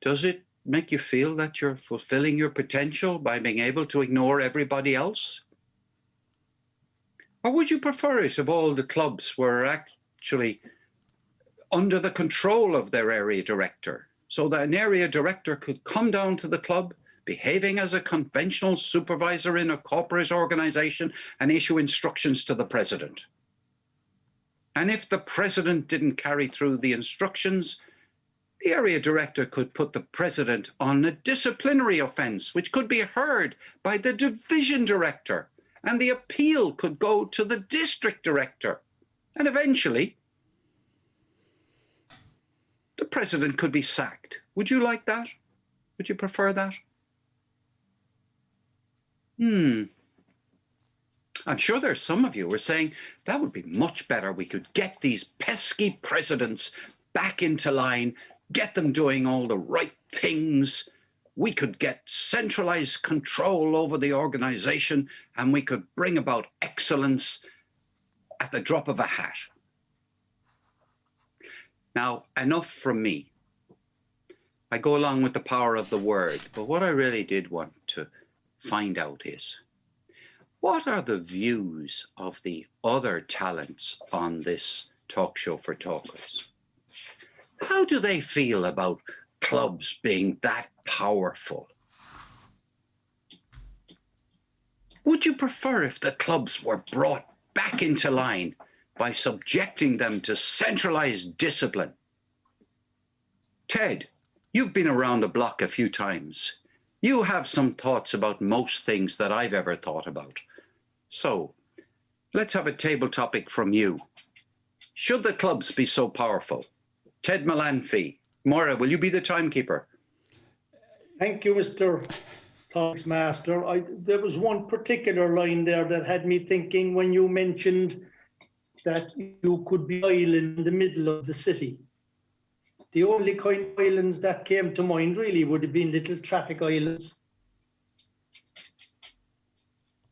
Does it make you feel that you're fulfilling your potential by being able to ignore everybody else? Or would you prefer it if all the clubs were actually under the control of their area director, so that an area director could come down to the club, behaving as a conventional supervisor in a corporate organization, and issue instructions to the president? And if the president didn't carry through the instructions, the area director could put the president on a disciplinary offense, which could be heard by the division director, and the appeal could go to the district director. And eventually, the president could be sacked. Would you like that? Would you prefer that? I'm sure there's some of you who are saying, that would be much better. We could get these pesky presidents back into line, get them doing all the right things. We could get centralized control over the organization, and we could bring about excellence at the drop of a hat. Now, enough from me. I go along with the power of the word, but what I really did want to find out is, what are the views of the other talents on this talk show for talkers? How do they feel about clubs being that powerful? Would you prefer if the clubs were brought back into line by subjecting them to centralized discipline? Ted, you've been around the block a few times. You have some thoughts about most things that I've ever thought about. So let's have a table topic from you. Should the clubs be so powerful? Ted Melanphy. Moira, will you be the timekeeper? Thank you, Mr. Talksmaster. There was one particular line there that had me thinking when you mentioned that you could be island in the middle of the city. The only kind of islands that came to mind really would have been little traffic islands.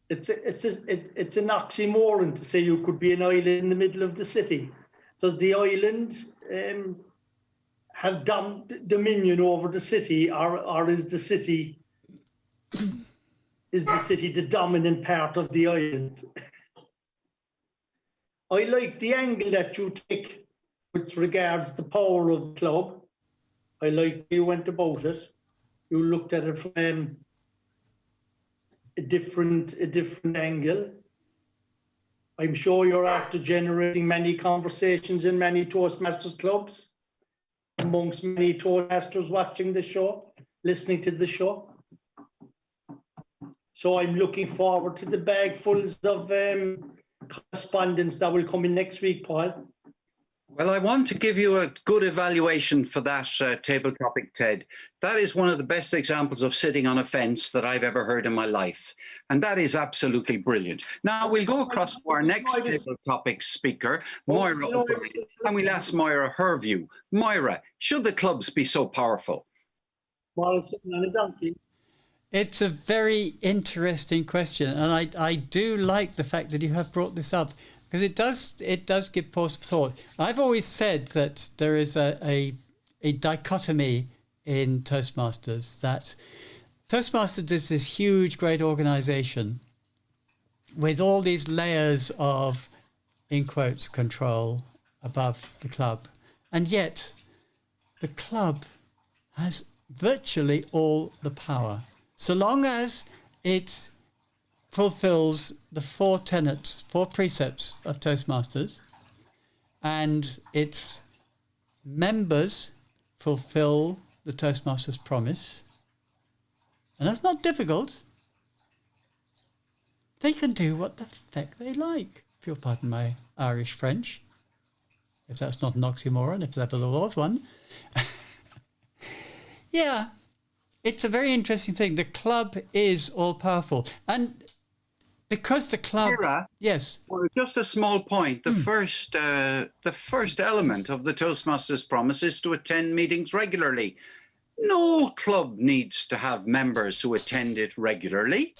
It's an oxymoron to say you could be an island in the middle of the city. Does the island have dominion over the city, or is the city the dominant part of the island? I like the angle that you take with regards the power of the club. I like you went about it. You looked at it from a different angle. I'm sure you're after generating many conversations in many Toastmasters clubs, amongst many Toastmasters watching the show, listening to the show. So I'm looking forward to the bagfuls of correspondence that will come in next week, Paul. Well, I want to give you a good evaluation for that table topic, Ted. That is one of the best examples of sitting on a fence that I've ever heard in my life. And that is absolutely brilliant. Now we'll go across to our next table topic speaker, Moira O'Brien, and we'll ask Moira her view. Moira, should the clubs be so powerful? While sitting on a donkey. It's a very interesting question, and I do like the fact that you have brought this up, because it does give pause for thought. I've always said that there is a dichotomy in Toastmasters, that Toastmasters is this huge, great organization with all these layers of, in quotes, control above the club. And yet the club has virtually all the power, so long as it fulfills the four precepts of Toastmasters, and its members fulfill the Toastmasters promise. And that's not difficult. They can do what the feck they like, if you'll pardon my Irish French, if that's not an oxymoron, if ever there was one. Yeah, it's a very interesting thing. The club is all powerful, and because the club, Moira, yes. Well, just a small point. The first element of the Toastmasters promise is to attend meetings regularly. No club needs to have members who attend it regularly.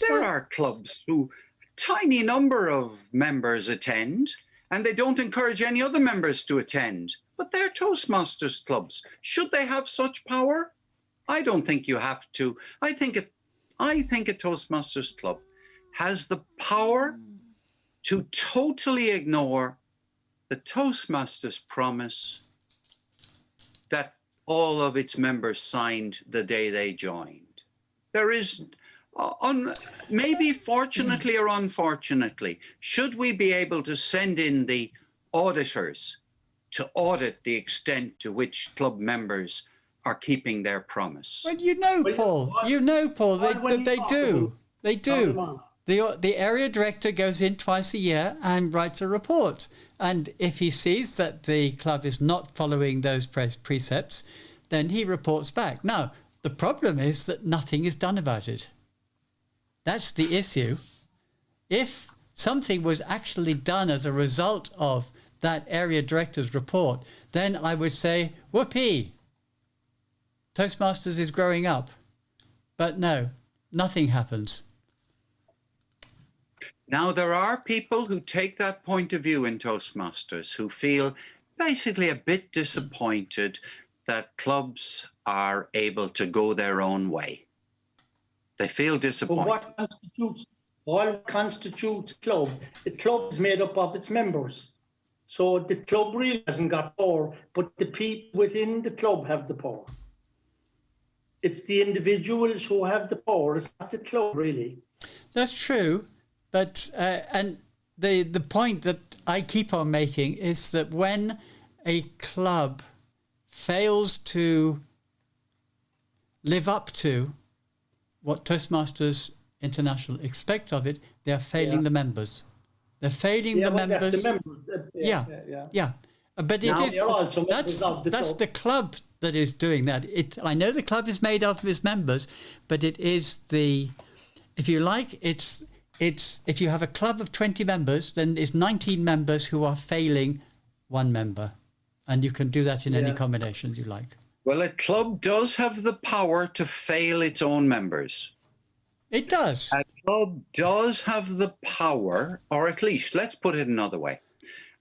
There are clubs who a tiny number of members attend, and they don't encourage any other members to attend. But they're Toastmasters clubs. Should they have such power? I don't think you have to. I think a Toastmasters club has the power to totally ignore the Toastmasters promise that all of its members signed the day they joined. There is, maybe fortunately or unfortunately, should we be able to send in the auditors to audit the extent to which club members are keeping their promise? Well, Paul, they do. They do. The area director goes in twice a year and writes a report. And if he sees that the club is not following those precepts, then he reports back. Now, the problem is that nothing is done about it. That's the issue. If something was actually done as a result of that area director's report, then I would say, whoopee, Toastmasters is growing up. But no, nothing happens. Now, there are people who take that point of view in Toastmasters who feel basically a bit disappointed that clubs are able to go their own way. They feel disappointed. But what constitutes a club? The club is made up of its members. So the club really hasn't got power, but the people within the club have the power. It's the individuals who have the power. It's not the club, really. That's true. But and the point that I keep on making is that when a club fails to live up to what Toastmasters International expects of it, they are failing the members. They're failing the members. That's the members. Yeah. But that's the club that is doing that. I know the club is made up of its members, but it is if you like, it's if you have a club of 20 members, then it's 19 members who are failing one member. And you can do that in any combination you like. Well, a club does have the power to fail its own members. It does. A club does have the power, or at least, let's put it another way.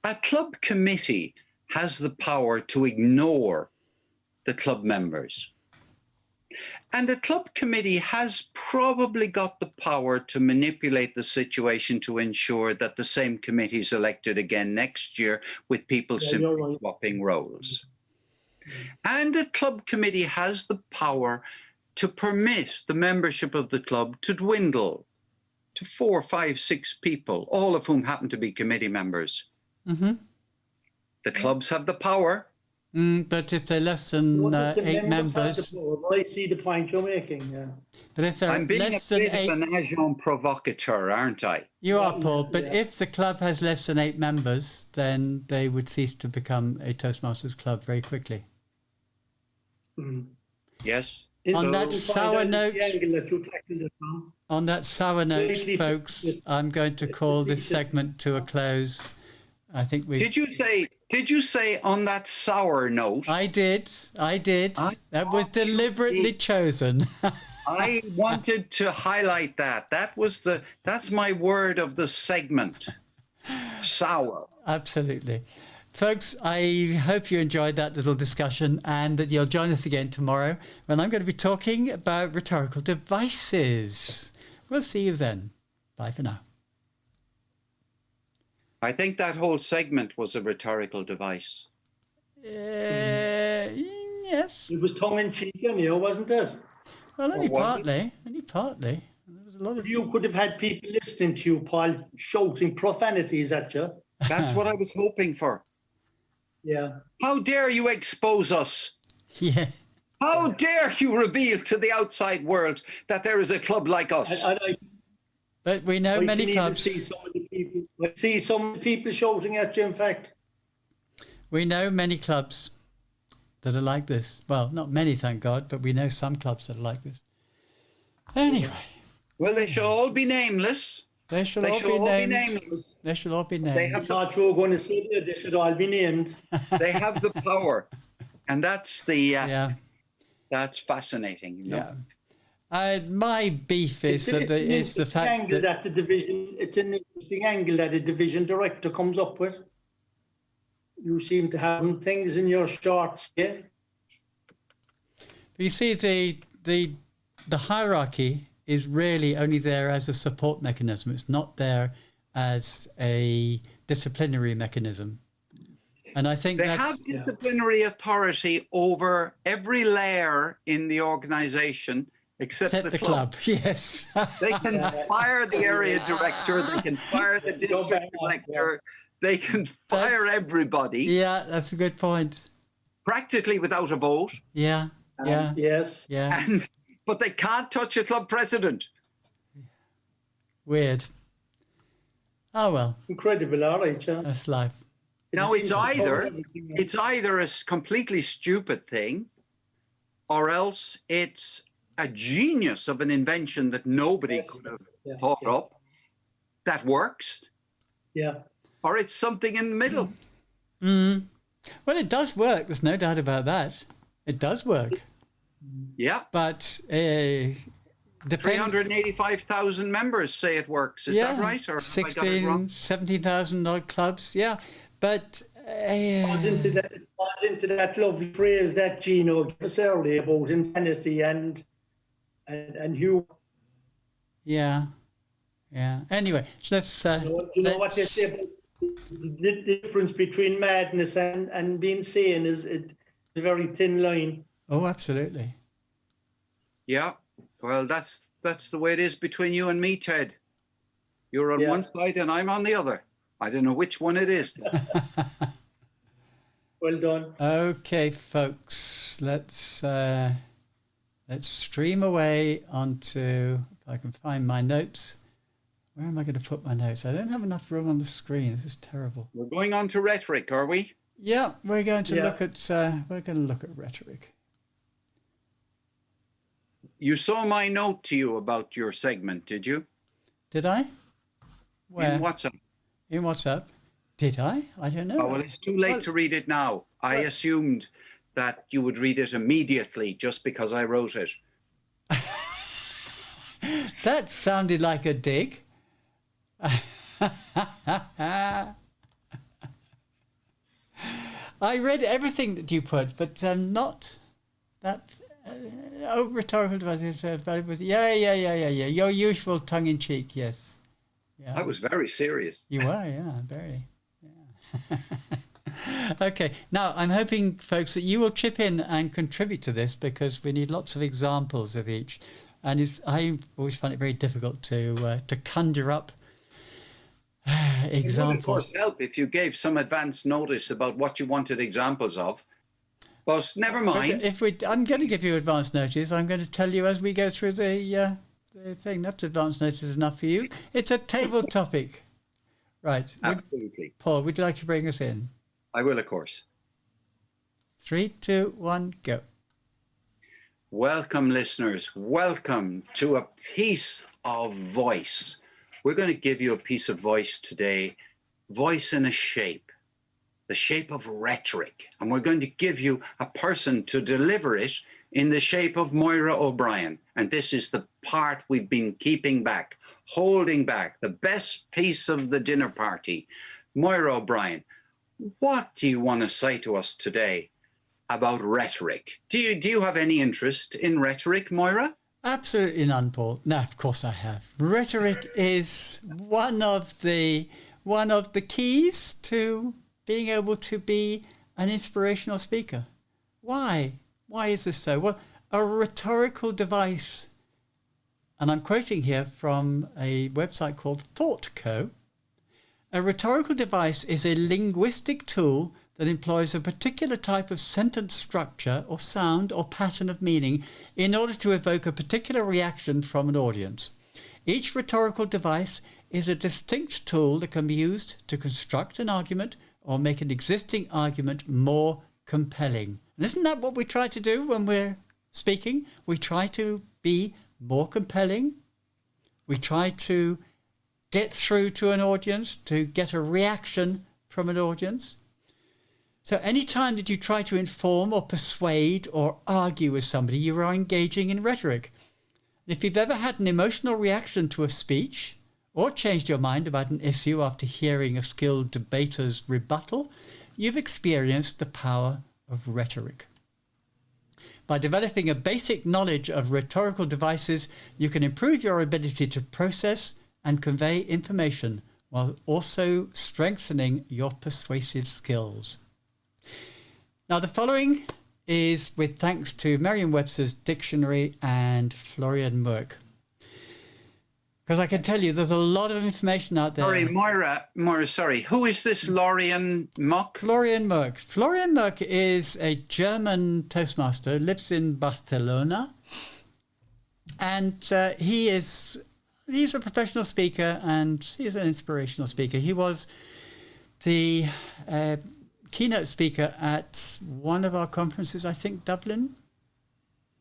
A club committee has the power to ignore the club members. And the club committee has probably got the power to manipulate the situation to ensure that the same committee is elected again next year with people simply swapping roles. And the club committee has the power to permit the membership of the club to dwindle to 4, 5, 6 people, all of whom happen to be committee members. Mm-hmm. The clubs have the power. But if they're less than 8 members... I see the point you're making, But if there are I'm being less a than bit 8, of an agent provocateur, aren't I? you are, Paul. But Yeah. if the club has less than 8 members, then they would cease to become a Toastmasters club very quickly. Mm. Yes. On So that find sour out note- the angle that you tackled it from. On that sour note, Slightly folks, facetious. I'm going to call this Facetious. segment to a close. I think we. Did you say on that sour note? I did. I That was thought you deliberately did. chosen. I wanted to highlight that. That's my word of the segment. Sour. Absolutely. Folks, I hope you enjoyed that little discussion and that you'll join us again tomorrow when I'm going to be talking about rhetorical devices. We'll see you then. Bye for now. I think that whole segment was a rhetorical device. Yes. It was tongue in cheek, anyhow, wasn't it? Well, only was it? partly. Only partly. There was a lot of. You could have had people listening to you, Paul, shouting profanities at you. That's what I was hoping for. Yeah. How dare you expose us? Yeah. How dare you reveal to the outside world that there is a club like us? I But we know can many even clubs. see some of the people. I see some of the people shouting at you. In fact, We know many clubs that are like this. Well, not many, thank God, but we know some clubs that are like this. Anyway, Well, they shall all be nameless. they shall They all shall be all be named. nameless. They shall all be They named. I have thought you were going to say that they should all be named. they have the power, and that's the Yeah, that's fascinating. You know? yeah. My beef is that is the fact angle that that the division. It's an interesting angle that a division director comes up with. You seem to have things in your shorts, yeah. you see the hierarchy is really only there as a support mechanism. It's not there as a disciplinary mechanism. And I think They that's have disciplinary authority over every layer in the organization except the club. Yes. They can fire the area director. They can fire the district director. They can fire everybody Yeah, that's a good point. practically without a vote. Yeah, yeah, Yes. yeah. But they can't touch a club president. Weird. Oh well, Incredible, all right, yeah. that's life. Now it's either everything. a completely stupid thing, or else it's a genius of an invention that nobody Yes. could have Yeah, thought yeah. up that works, Yeah. or it's something in the middle. Mm. Well, it does work. There's no doubt about that. It does work, Yeah. but depends. 385,000 members say it works. Is that right? Or have I got it wrong? 17,000 odd clubs. Yeah, but Falls into that lovely phrase that Gino gave us earlier about insanity and humor. yeah. Anyway, so let's. You know what they say about the difference between madness and being sane is a very thin line. Oh, absolutely. Yeah. Well, that's the way it is between you and me, Ted. You're on Yeah. one side and I'm on the other. I don't know which one it is. Well done. Okay, folks, let's stream away onto. If I can find my notes. Where am I going to put my notes? I don't have enough room on the screen. This is terrible. We're going on to rhetoric, are we? Yeah, we're going to Yeah. look at rhetoric. You saw my note to you about your segment, did you? Did I? Where? In WhatsApp. In WhatsApp? Did I? I don't know. Oh, well, it's too late Well- to read it now. I assumed that you would read it immediately just because I wrote it. That sounded like a dig. I read everything that you put, but not that. Rhetorical devices. Yeah. Your usual tongue in cheek, yes. Yeah. I was very serious. You were, yeah, very. Yeah. Okay, now I'm hoping, folks, that you will chip in and contribute to this because we need lots of examples of each. And I always find it very difficult to conjure up It would, of examples. course, help if you gave some advance notice about what you wanted examples of. But never mind. But I'm going to give you advance notice. I'm going to tell you as we go through the thing. That's advance notice enough for you. It's a table topic. Right. Absolutely. Paul, would you like to bring us in? I will, of course. 3, 2, 1, go. Welcome, listeners. Welcome to a piece of voice. We're going to give you a piece of voice today. Voice in a shape. The shape of rhetoric. And we're going to give you a person to deliver it in the shape of Moira O'Brien. And this is the part we've been keeping back, holding back, the best piece of the dinner party. Moira O'Brien, what do you want to say to us today about rhetoric? Do you have any interest in rhetoric, Moira? Absolutely none, Paul. No, of course I have. Rhetoric is one of the keys to being able to be an inspirational speaker. Why? Why is this so? Well, a rhetorical device, and I'm quoting here from a website called ThoughtCo. A rhetorical device is a linguistic tool that employs a particular type of sentence structure or sound or pattern of meaning in order to evoke a particular reaction from an audience. Each rhetorical device is a distinct tool that can be used to construct an argument or make an existing argument more compelling. And isn't that what we try to do when we're speaking? We try to be more compelling. We try to get through to an audience, to get a reaction from an audience. So any time that you try to inform or persuade or argue with somebody, you are engaging in rhetoric. If you've ever had an emotional reaction to a speech or changed your mind about an issue after hearing a skilled debater's rebuttal, you've experienced the power of rhetoric. By developing a basic knowledge of rhetorical devices, you can improve your ability to process and convey information while also strengthening your persuasive skills. Now, the following is with thanks to Merriam-Webster's Dictionary and Florian Merck. Because I can tell you there's a lot of information out there. Sorry, Moira, sorry. Who is this Florian Muck? Florian Merck. Florian Merck is a German Toastmaster, lives in Barcelona. And he's a professional speaker and he's an inspirational speaker. He was the keynote speaker at one of our conferences, I think Dublin.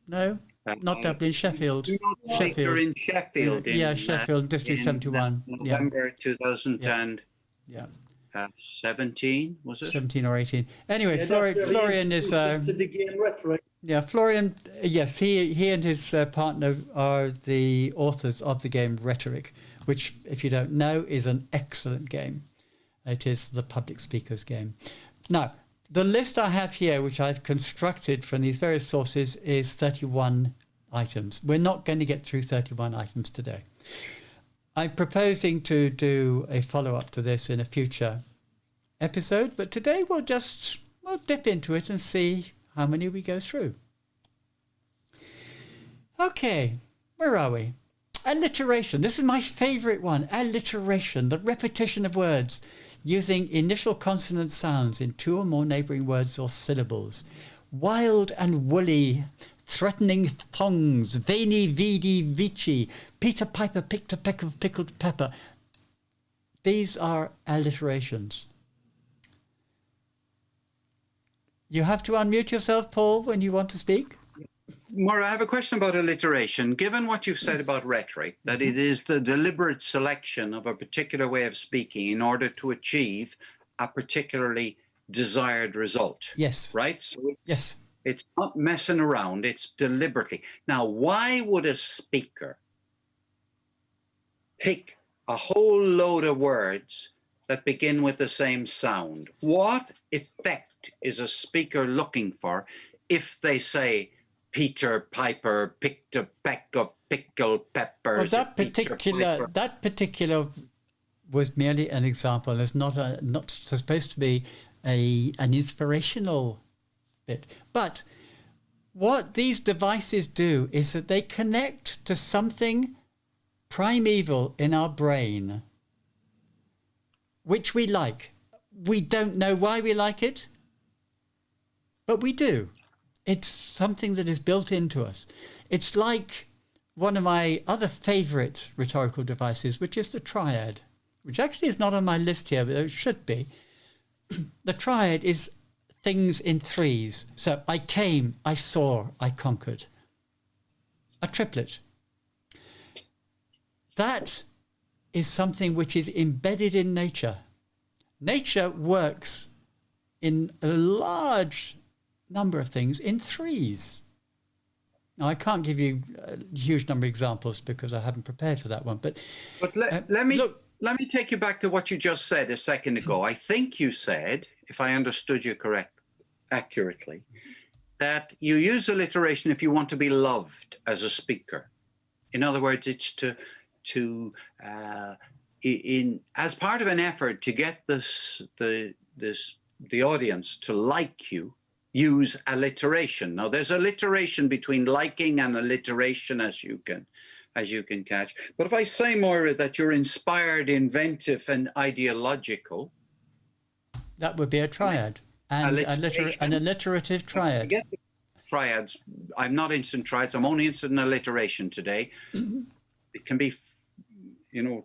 No, not Dublin, Sheffield. Sheffield. In Sheffield. Yeah, Sheffield, District 71. November 2017, was it? 17 or 18. Anyway, Florian is... to the game rhetoric. Yeah, Florian, yes, he and his partner are the authors of the game Rhetoric, which, if you don't know, is an excellent game. It is the public speaker's game. Now, the list I have here, which I've constructed from these various sources, is 31 items. We're not going to get through 31 items today. I'm proposing to do a follow-up to this in a future episode, but today we'll dip into it and see how many we go through. Okay, where are we? Alliteration. This is my favourite one. Alliteration, the repetition of words using initial consonant sounds in two or more neighbouring words or syllables. Wild and woolly, threatening thongs, veiny, vidi, vici, Peter Piper picked a peck of pickled pepper. These are alliterations. You have to unmute yourself, Paul, when you want to speak. Maura, I have a question about alliteration. Given what you've said about rhetoric, that it is the deliberate selection of a particular way of speaking in order to achieve a particularly desired result. Yes. Right? So yes. It's not messing around, it's deliberately. Now, why would a speaker pick a whole load of words that begin with the same sound? What effect is a speaker looking for if they say, Peter Piper picked a peck of pickled peppers? Well, that particular was merely an example. It's not supposed to be an inspirational bit. But what these devices do is that they connect to something primeval in our brain, which we like. We don't know why we like it. But we do. It's something that is built into us. It's like one of my other favourite rhetorical devices, which is the triad, which actually is not on my list here, but it should be. The triad is things in threes. So I came, I saw, I conquered. A triplet. That is something which is embedded in nature. Nature works in a large number of things in threes. Now, I can't give you a huge number of examples because I haven't prepared for that one. But let me take you back to what you just said a second ago. I think you said, if I understood you accurately, that you use alliteration if you want to be loved as a speaker. In other words, it's as part of an effort to get the audience to like you, use alliteration. Now, there's alliteration between liking and alliteration, as you can catch. But if I say, Moira, that you're inspired, inventive, and ideological, that would be a triad, and an alliterative triad. Forget the triads. I'm not interested in triads. I'm only interested in alliteration today. It can be,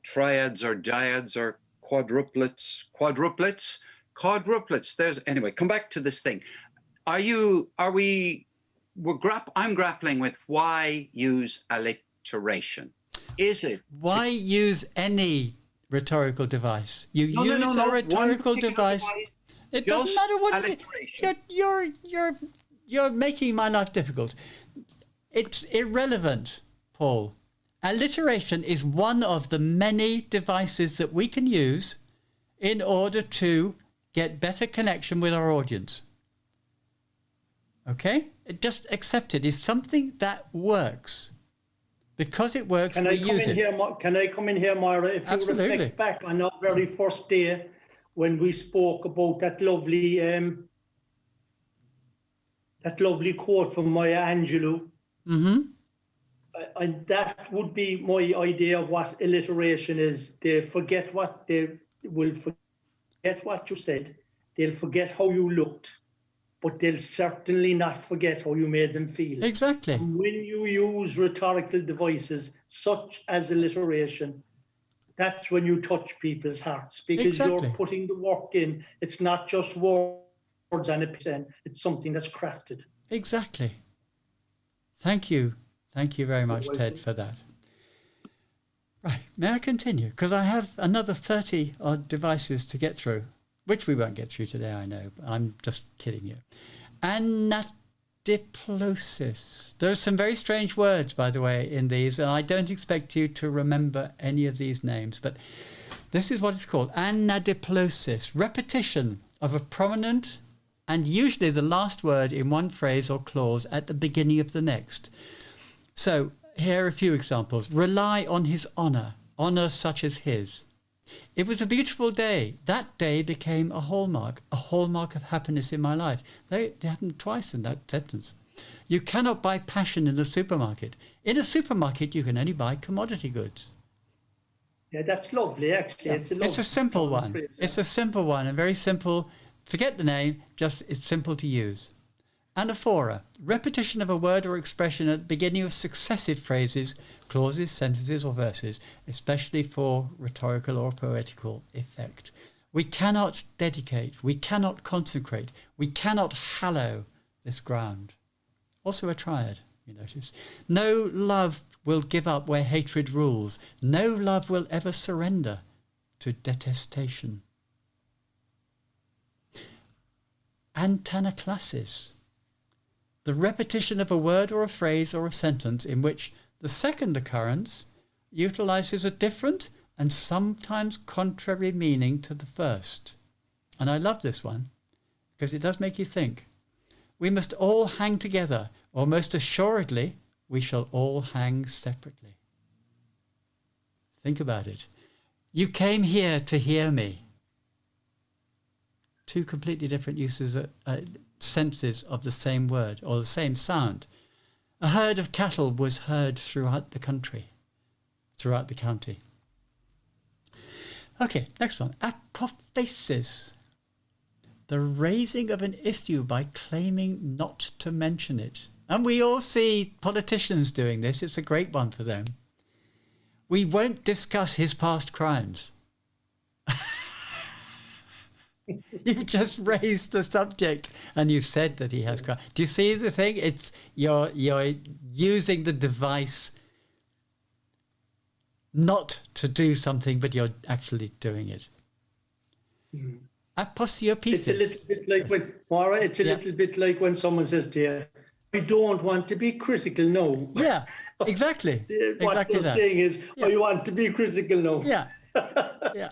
triads or dyads or quadruplets. Anyway, come back to this thing. I'm grappling with why use alliteration. Is it? Why use any rhetorical device? You use a rhetorical device. It doesn't matter what it is. You're making my life difficult. It's irrelevant, Paul. Alliteration is one of the many devices that we can use in order to get better connection with our audience. Okay? Just accept it. It's something that works. Because it works, we use it. Can I come in here, Moira? If you reflect back on our very first day when we spoke about that lovely quote from Maya Angelou. Mm-hmm. That would be my idea of what alliteration is. They will forget what you said. They'll forget how you looked, but they'll certainly not forget how you made them feel. Exactly. And when you use rhetorical devices such as alliteration, that's when you touch people's hearts, because you're putting the work in. It's not just words and a pen. It's something that's crafted. Exactly. Thank you. Thank you very much, Ted, for that. Right. May I continue? Because I have another 30 odd devices to get through, which we won't get through today, I know. But I'm just kidding you. Anadiplosis. There's some very strange words, by the way, in these, and I don't expect you to remember any of these names, but this is what it's called. Anadiplosis. Repetition of a prominent and usually the last word in one phrase or clause at the beginning of the next. So here are a few examples. Rely on his honour, honour such as his. It was a beautiful day. That day became a hallmark of happiness in my life. They happened twice in that sentence. You cannot buy passion in the supermarket. In a supermarket, you can only buy commodity goods. Yeah, that's lovely, actually. Yeah. It's a simple one. Phrase, yeah. It's a simple one, and very simple. Forget the name, just it's simple to use. Anaphora, repetition of a word or expression at the beginning of successive phrases, clauses, sentences, or verses, especially for rhetorical or poetical effect. We cannot dedicate, we cannot consecrate, we cannot hallow this ground. Also a triad, you notice. No love will give up where hatred rules. No love will ever surrender to detestation. Antanaclasis, the repetition of a word or a phrase or a sentence in which the second occurrence utilizes a different and sometimes contrary meaning to the first. And I love this one because it does make you think. We must all hang together, or most assuredly, we shall all hang separately. Think about it. You came here to hear me. Two completely different uses, senses of the same word or the same sound. A herd of cattle was heard throughout the county. Okay, next one. Apophasis. the raising of an issue by claiming not to mention it. And we all see politicians doing this. It's a great one for them. We won't discuss his past crimes. You've just raised the subject and you've said that he has crime. Do you see the thing? It's you're using the device not to do something, but you're actually doing it. Aposiopesis. It's a little bit like when, Moira, it's a little bit like when someone says to you, I don't want to be critical, no. Yeah, exactly. What exactly they're that. saying is, I want to be critical, no. Yeah, yeah.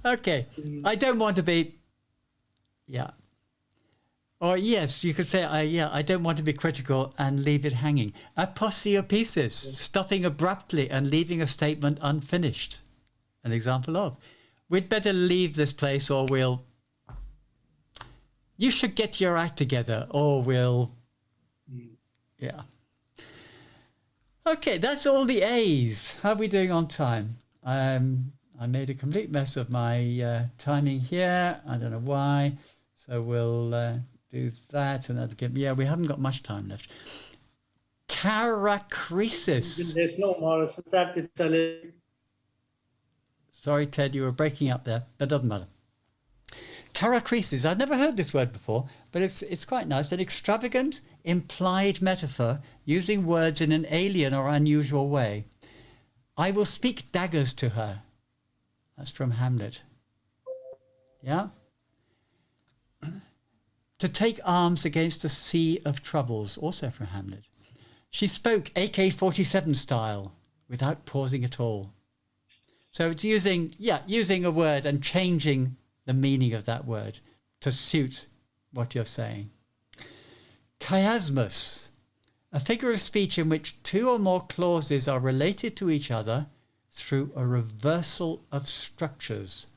Okay, I don't want to be, Or yes, you could say, I don't want to be critical and leave it hanging. Aposiopesis, stopping abruptly and leaving a statement unfinished. An example of, we'd better leave this place or we'll, you should get your act together or we'll, Okay, that's all the A's. How are we doing on time? I made a complete mess of my timing here. I don't know why. So we'll do that. And that'll give, we haven't got much time left. Caracresis. There's no more. Sorry, Ted, you were breaking up there, but it doesn't matter. Caracresis. I've never heard this word before, but it's quite nice. An extravagant, implied metaphor using words in an alien or unusual way. I will speak daggers to her. That's from Hamlet. Yeah? To take arms against a sea of troubles, also from Hamlet. She spoke AK-47 style without pausing at all. So it's using a word and changing the meaning of that word to suit what you're saying. Chiasmus, a figure of speech in which two or more clauses are related to each other through a reversal of structures.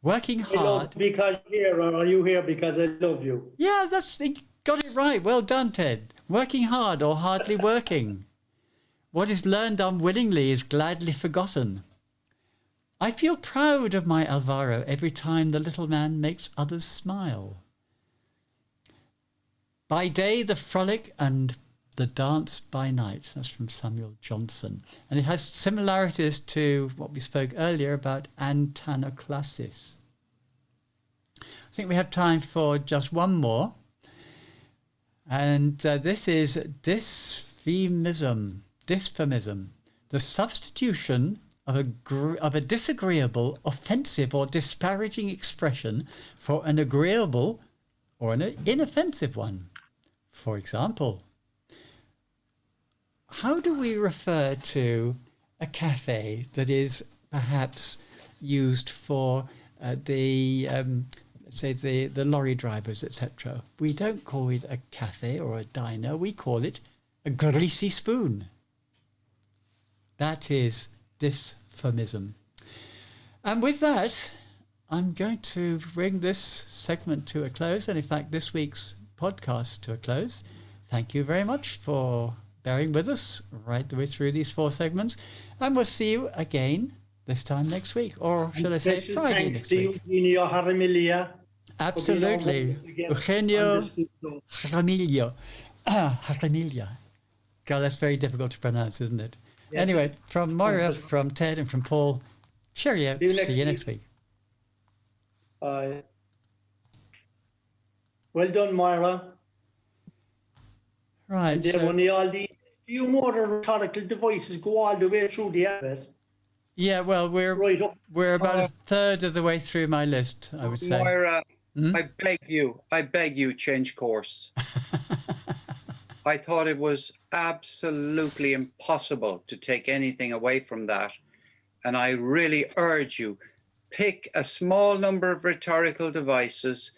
Working hard. Because here, or are you here because I love you? Yeah, you got it right. Well done, Ted. Working hard or hardly working. What is learned unwillingly is gladly forgotten. I feel proud of my Alvaro every time the little man makes others smile. By day, the frolic and the dance by night. That's from Samuel Johnson. And it has similarities to what we spoke earlier about antanoclasis. I think we have time for just one more. And this is dysphemism. Dysphemism. The substitution of a disagreeable, offensive or disparaging expression for an agreeable or an inoffensive one. For example, how do we refer to a cafe that is perhaps used for let's say the lorry drivers, etc.? We don't call it a cafe or a diner. We call it a greasy spoon. That is dysphemism. And with that, I'm going to bring this segment to a close, and in fact this week's podcast to a close. Thank you very much for bearing with us right the way through these 4 segments, and we'll see you again this time next week, or should I say Friday next week. Absolutely. Eugenio Jaramillo. Jaramillo. God, that's very difficult to pronounce, isn't it? Yes. Anyway, from Moira, from Ted, and from Paul, cheerio. See you next week. Well done, Moira. Right. And then when all the few more rhetorical devices go all the way through the alphabet. Yeah, well, we're about a third of the way through my list, I would say. Moira, I beg you, change course. I thought it was absolutely impossible to take anything away from that. And I really urge you, pick a small number of rhetorical devices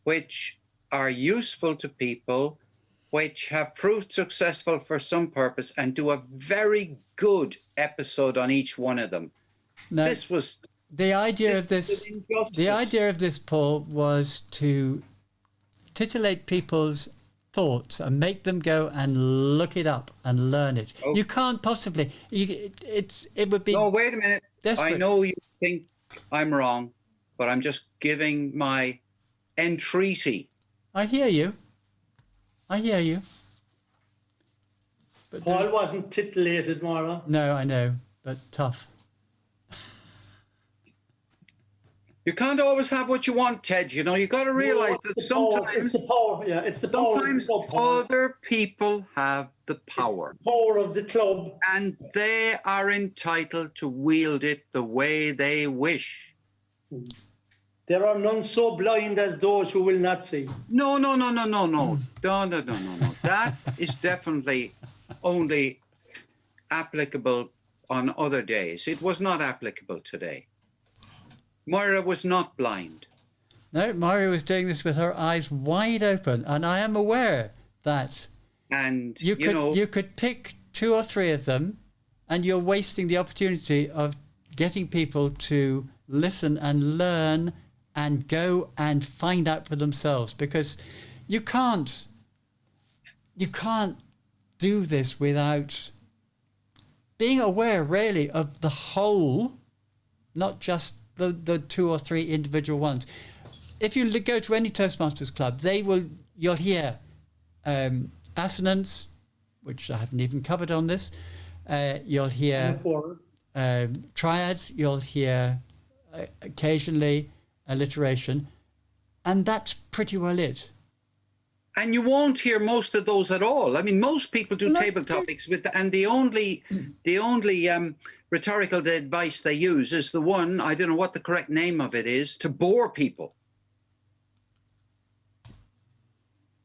which are useful to people, which have proved successful for some purpose, and do a very good episode on each one of them. Now, this was the idea of this. The idea of this, Paul, was to titillate people's thoughts and make them go and look it up and learn it. Oh. You can't possibly. It would be. No, wait a minute. Desperate. I know you think I'm wrong, but I'm just giving my entreaty. I hear you. I hear you. But Paul wasn't titillated, Moira. no, I know, but tough. You can't always have what you want, Ted. You know, you got to realize that It's sometimes, the power. Yeah, it's the power. sometimes of the club. other people have the power, It's the power of the club. and they are entitled to wield it the way they wish. There are none so blind as those who will not see. No. That is definitely only applicable on other days. It was not applicable today. Moira was not blind. No, Moira was doing this with her eyes wide open, and I am aware that And, you could pick 2 or 3 of them, and you're wasting the opportunity of getting people to listen and learn and go and find out for themselves, because you can't do this without being aware really of the whole, not just the 2 or 3 individual ones. If you go to any Toastmasters club, you'll hear assonance, which I haven't even covered on this. You'll hear triads. You'll hear occasionally alliteration, and that's pretty well it. And you won't hear most of those at all. I mean, most people do table topics and the only rhetorical advice they use is the one, I don't know what the correct name of it is, to bore people.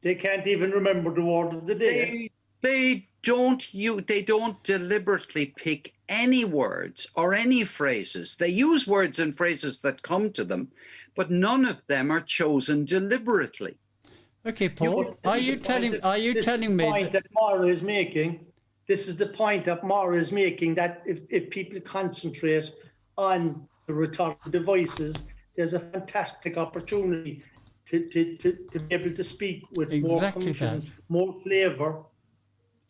They can't even remember the word of the day. They don't deliberately pick any words or any phrases. They use words and phrases that come to them, but none of them are chosen deliberately. Okay, Paul, are you telling me the point that Moira is making? This is the point that Moira is making, that if people concentrate on the rhetorical devices, there's a fantastic opportunity to be able to speak with more functions, more flavour.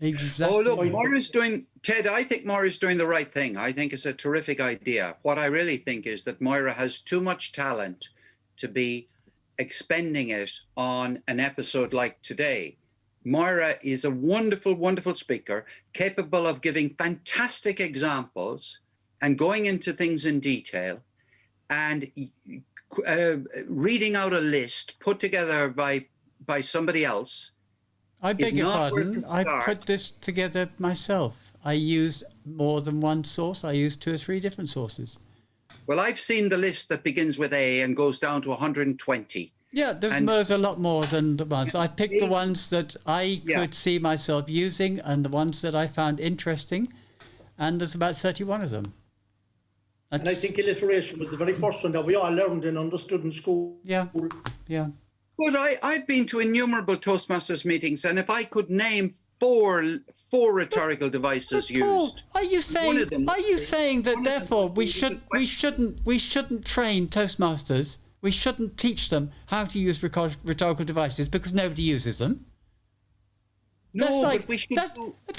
Exactly. Oh, look, Moira's doing, Ted, I think Moira's doing the right thing. I think it's a terrific idea. What I really think is that Moira has too much talent to be expending it on an episode like today. Moira is a wonderful, wonderful speaker, capable of giving fantastic examples and going into things in detail, and reading out a list put together by somebody else. I beg your pardon. I put this together myself. I used more than one source. I used 2 or 3 different sources. Well, I've seen the list that begins with A and goes down to 120. Yeah, there's a lot more than the ones. I picked the ones that I could see myself using and the ones that I found interesting, and there's about 31 of them. And I think alliteration was the very first one that we all learned and understood in school. Yeah. But I've been to innumerable Toastmasters meetings, and if I could name four rhetorical devices used, Paul, are you saying that therefore we shouldn't train Toastmasters? We shouldn't teach them how to use rhetorical devices because nobody uses them? But we should.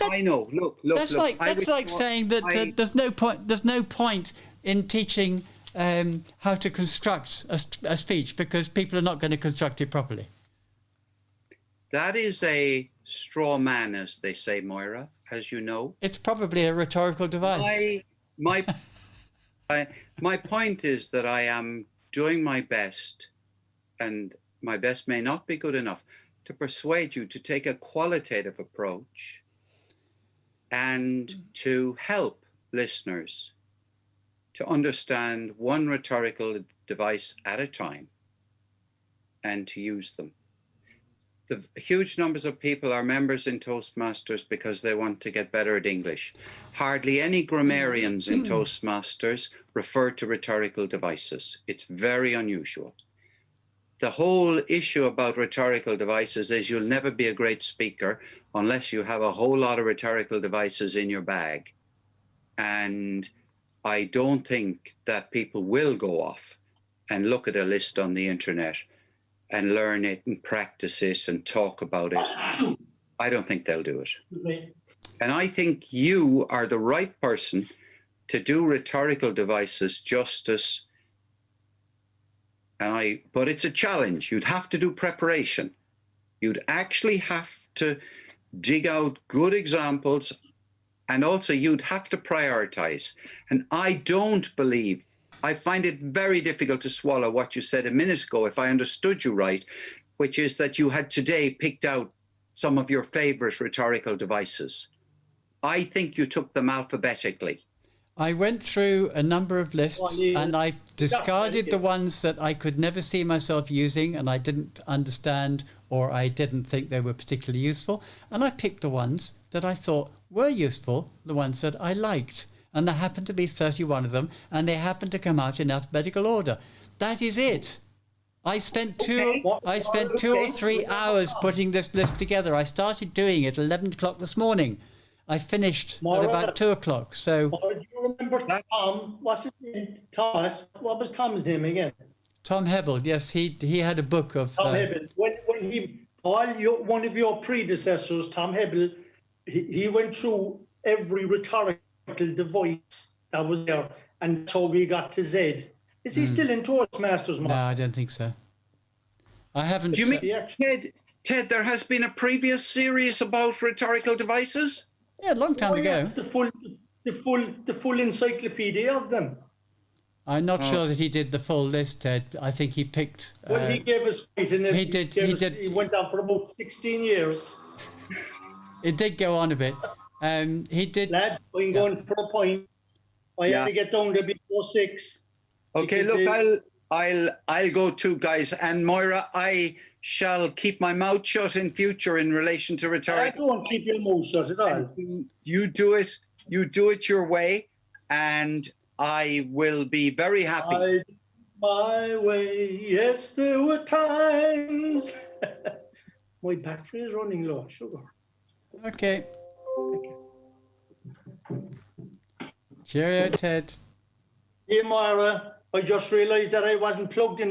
I know. Look. That's like saying that there's no point in teaching how to construct a speech because people are not going to construct it properly. That is a straw man, as they say, Moira, as you know. It's probably a rhetorical device. My point is that I am doing my best, and my best may not be good enough, to persuade you to take a qualitative approach and to help listeners to understand one rhetorical device at a time and to use them. The huge numbers of people are members in Toastmasters because they want to get better at English. Hardly any grammarians in Toastmasters refer to rhetorical devices. It's very unusual. The whole issue about rhetorical devices is you'll never be a great speaker unless you have a whole lot of rhetorical devices in your bag. And I don't think that people will go off and look at a list on the internet and learn it and practice it and talk about it. I don't think they'll do it. And I think you are the right person to do rhetorical devices justice But it's a challenge. You'd have to do preparation. You'd actually have to dig out good examples, and also you'd have to prioritize. And I find it very difficult to swallow what you said a minute ago, if I understood you right, which is that you had today picked out some of your favorite rhetorical devices. I think you took them alphabetically. I went through a number of lists and I discarded the ones that I could never see myself using and I didn't understand or I didn't think they were particularly useful. And I picked the ones that I thought were useful, the ones that I liked. And there happened to be 31 of them and they happened to come out in alphabetical order. That is it. I spent two or 3 hours putting this list together. I started doing it at 11 o'clock this morning. I finished at about 2 o'clock. So, do you remember Tom? What's his name? Thomas. What was Tom's name again? Tom Hebel. Yes, he had a book of. Tom Hebel. One of your predecessors, Tom Hebel, he went through every rhetorical device that was there, and that's how we got to Z. Is he still in Toastmasters? No, I don't think so. I haven't. Do you mean Ted? There has been a previous series about rhetorical devices. Yeah, a long time ago. Yes, the full encyclopedia of them. I'm not sure that he did the full list, Ted. I think he picked. Well, he gave us quite an. He did. He went on for about 16 years. It did go on a bit. He did. Lads, I'm going for a point. I have to get down there before 6. Okay, look, I'll go too, guys. And Moira, I shall keep my mouth shut in future in relation to rhetoric. I don't keep your mouth shut at all. You do it your way, and I will be very happy. My way, yes, there were times. My battery is running low, sugar. Okay. Cheerio, Ted. Hey, Moira, I just realised that I wasn't plugged in.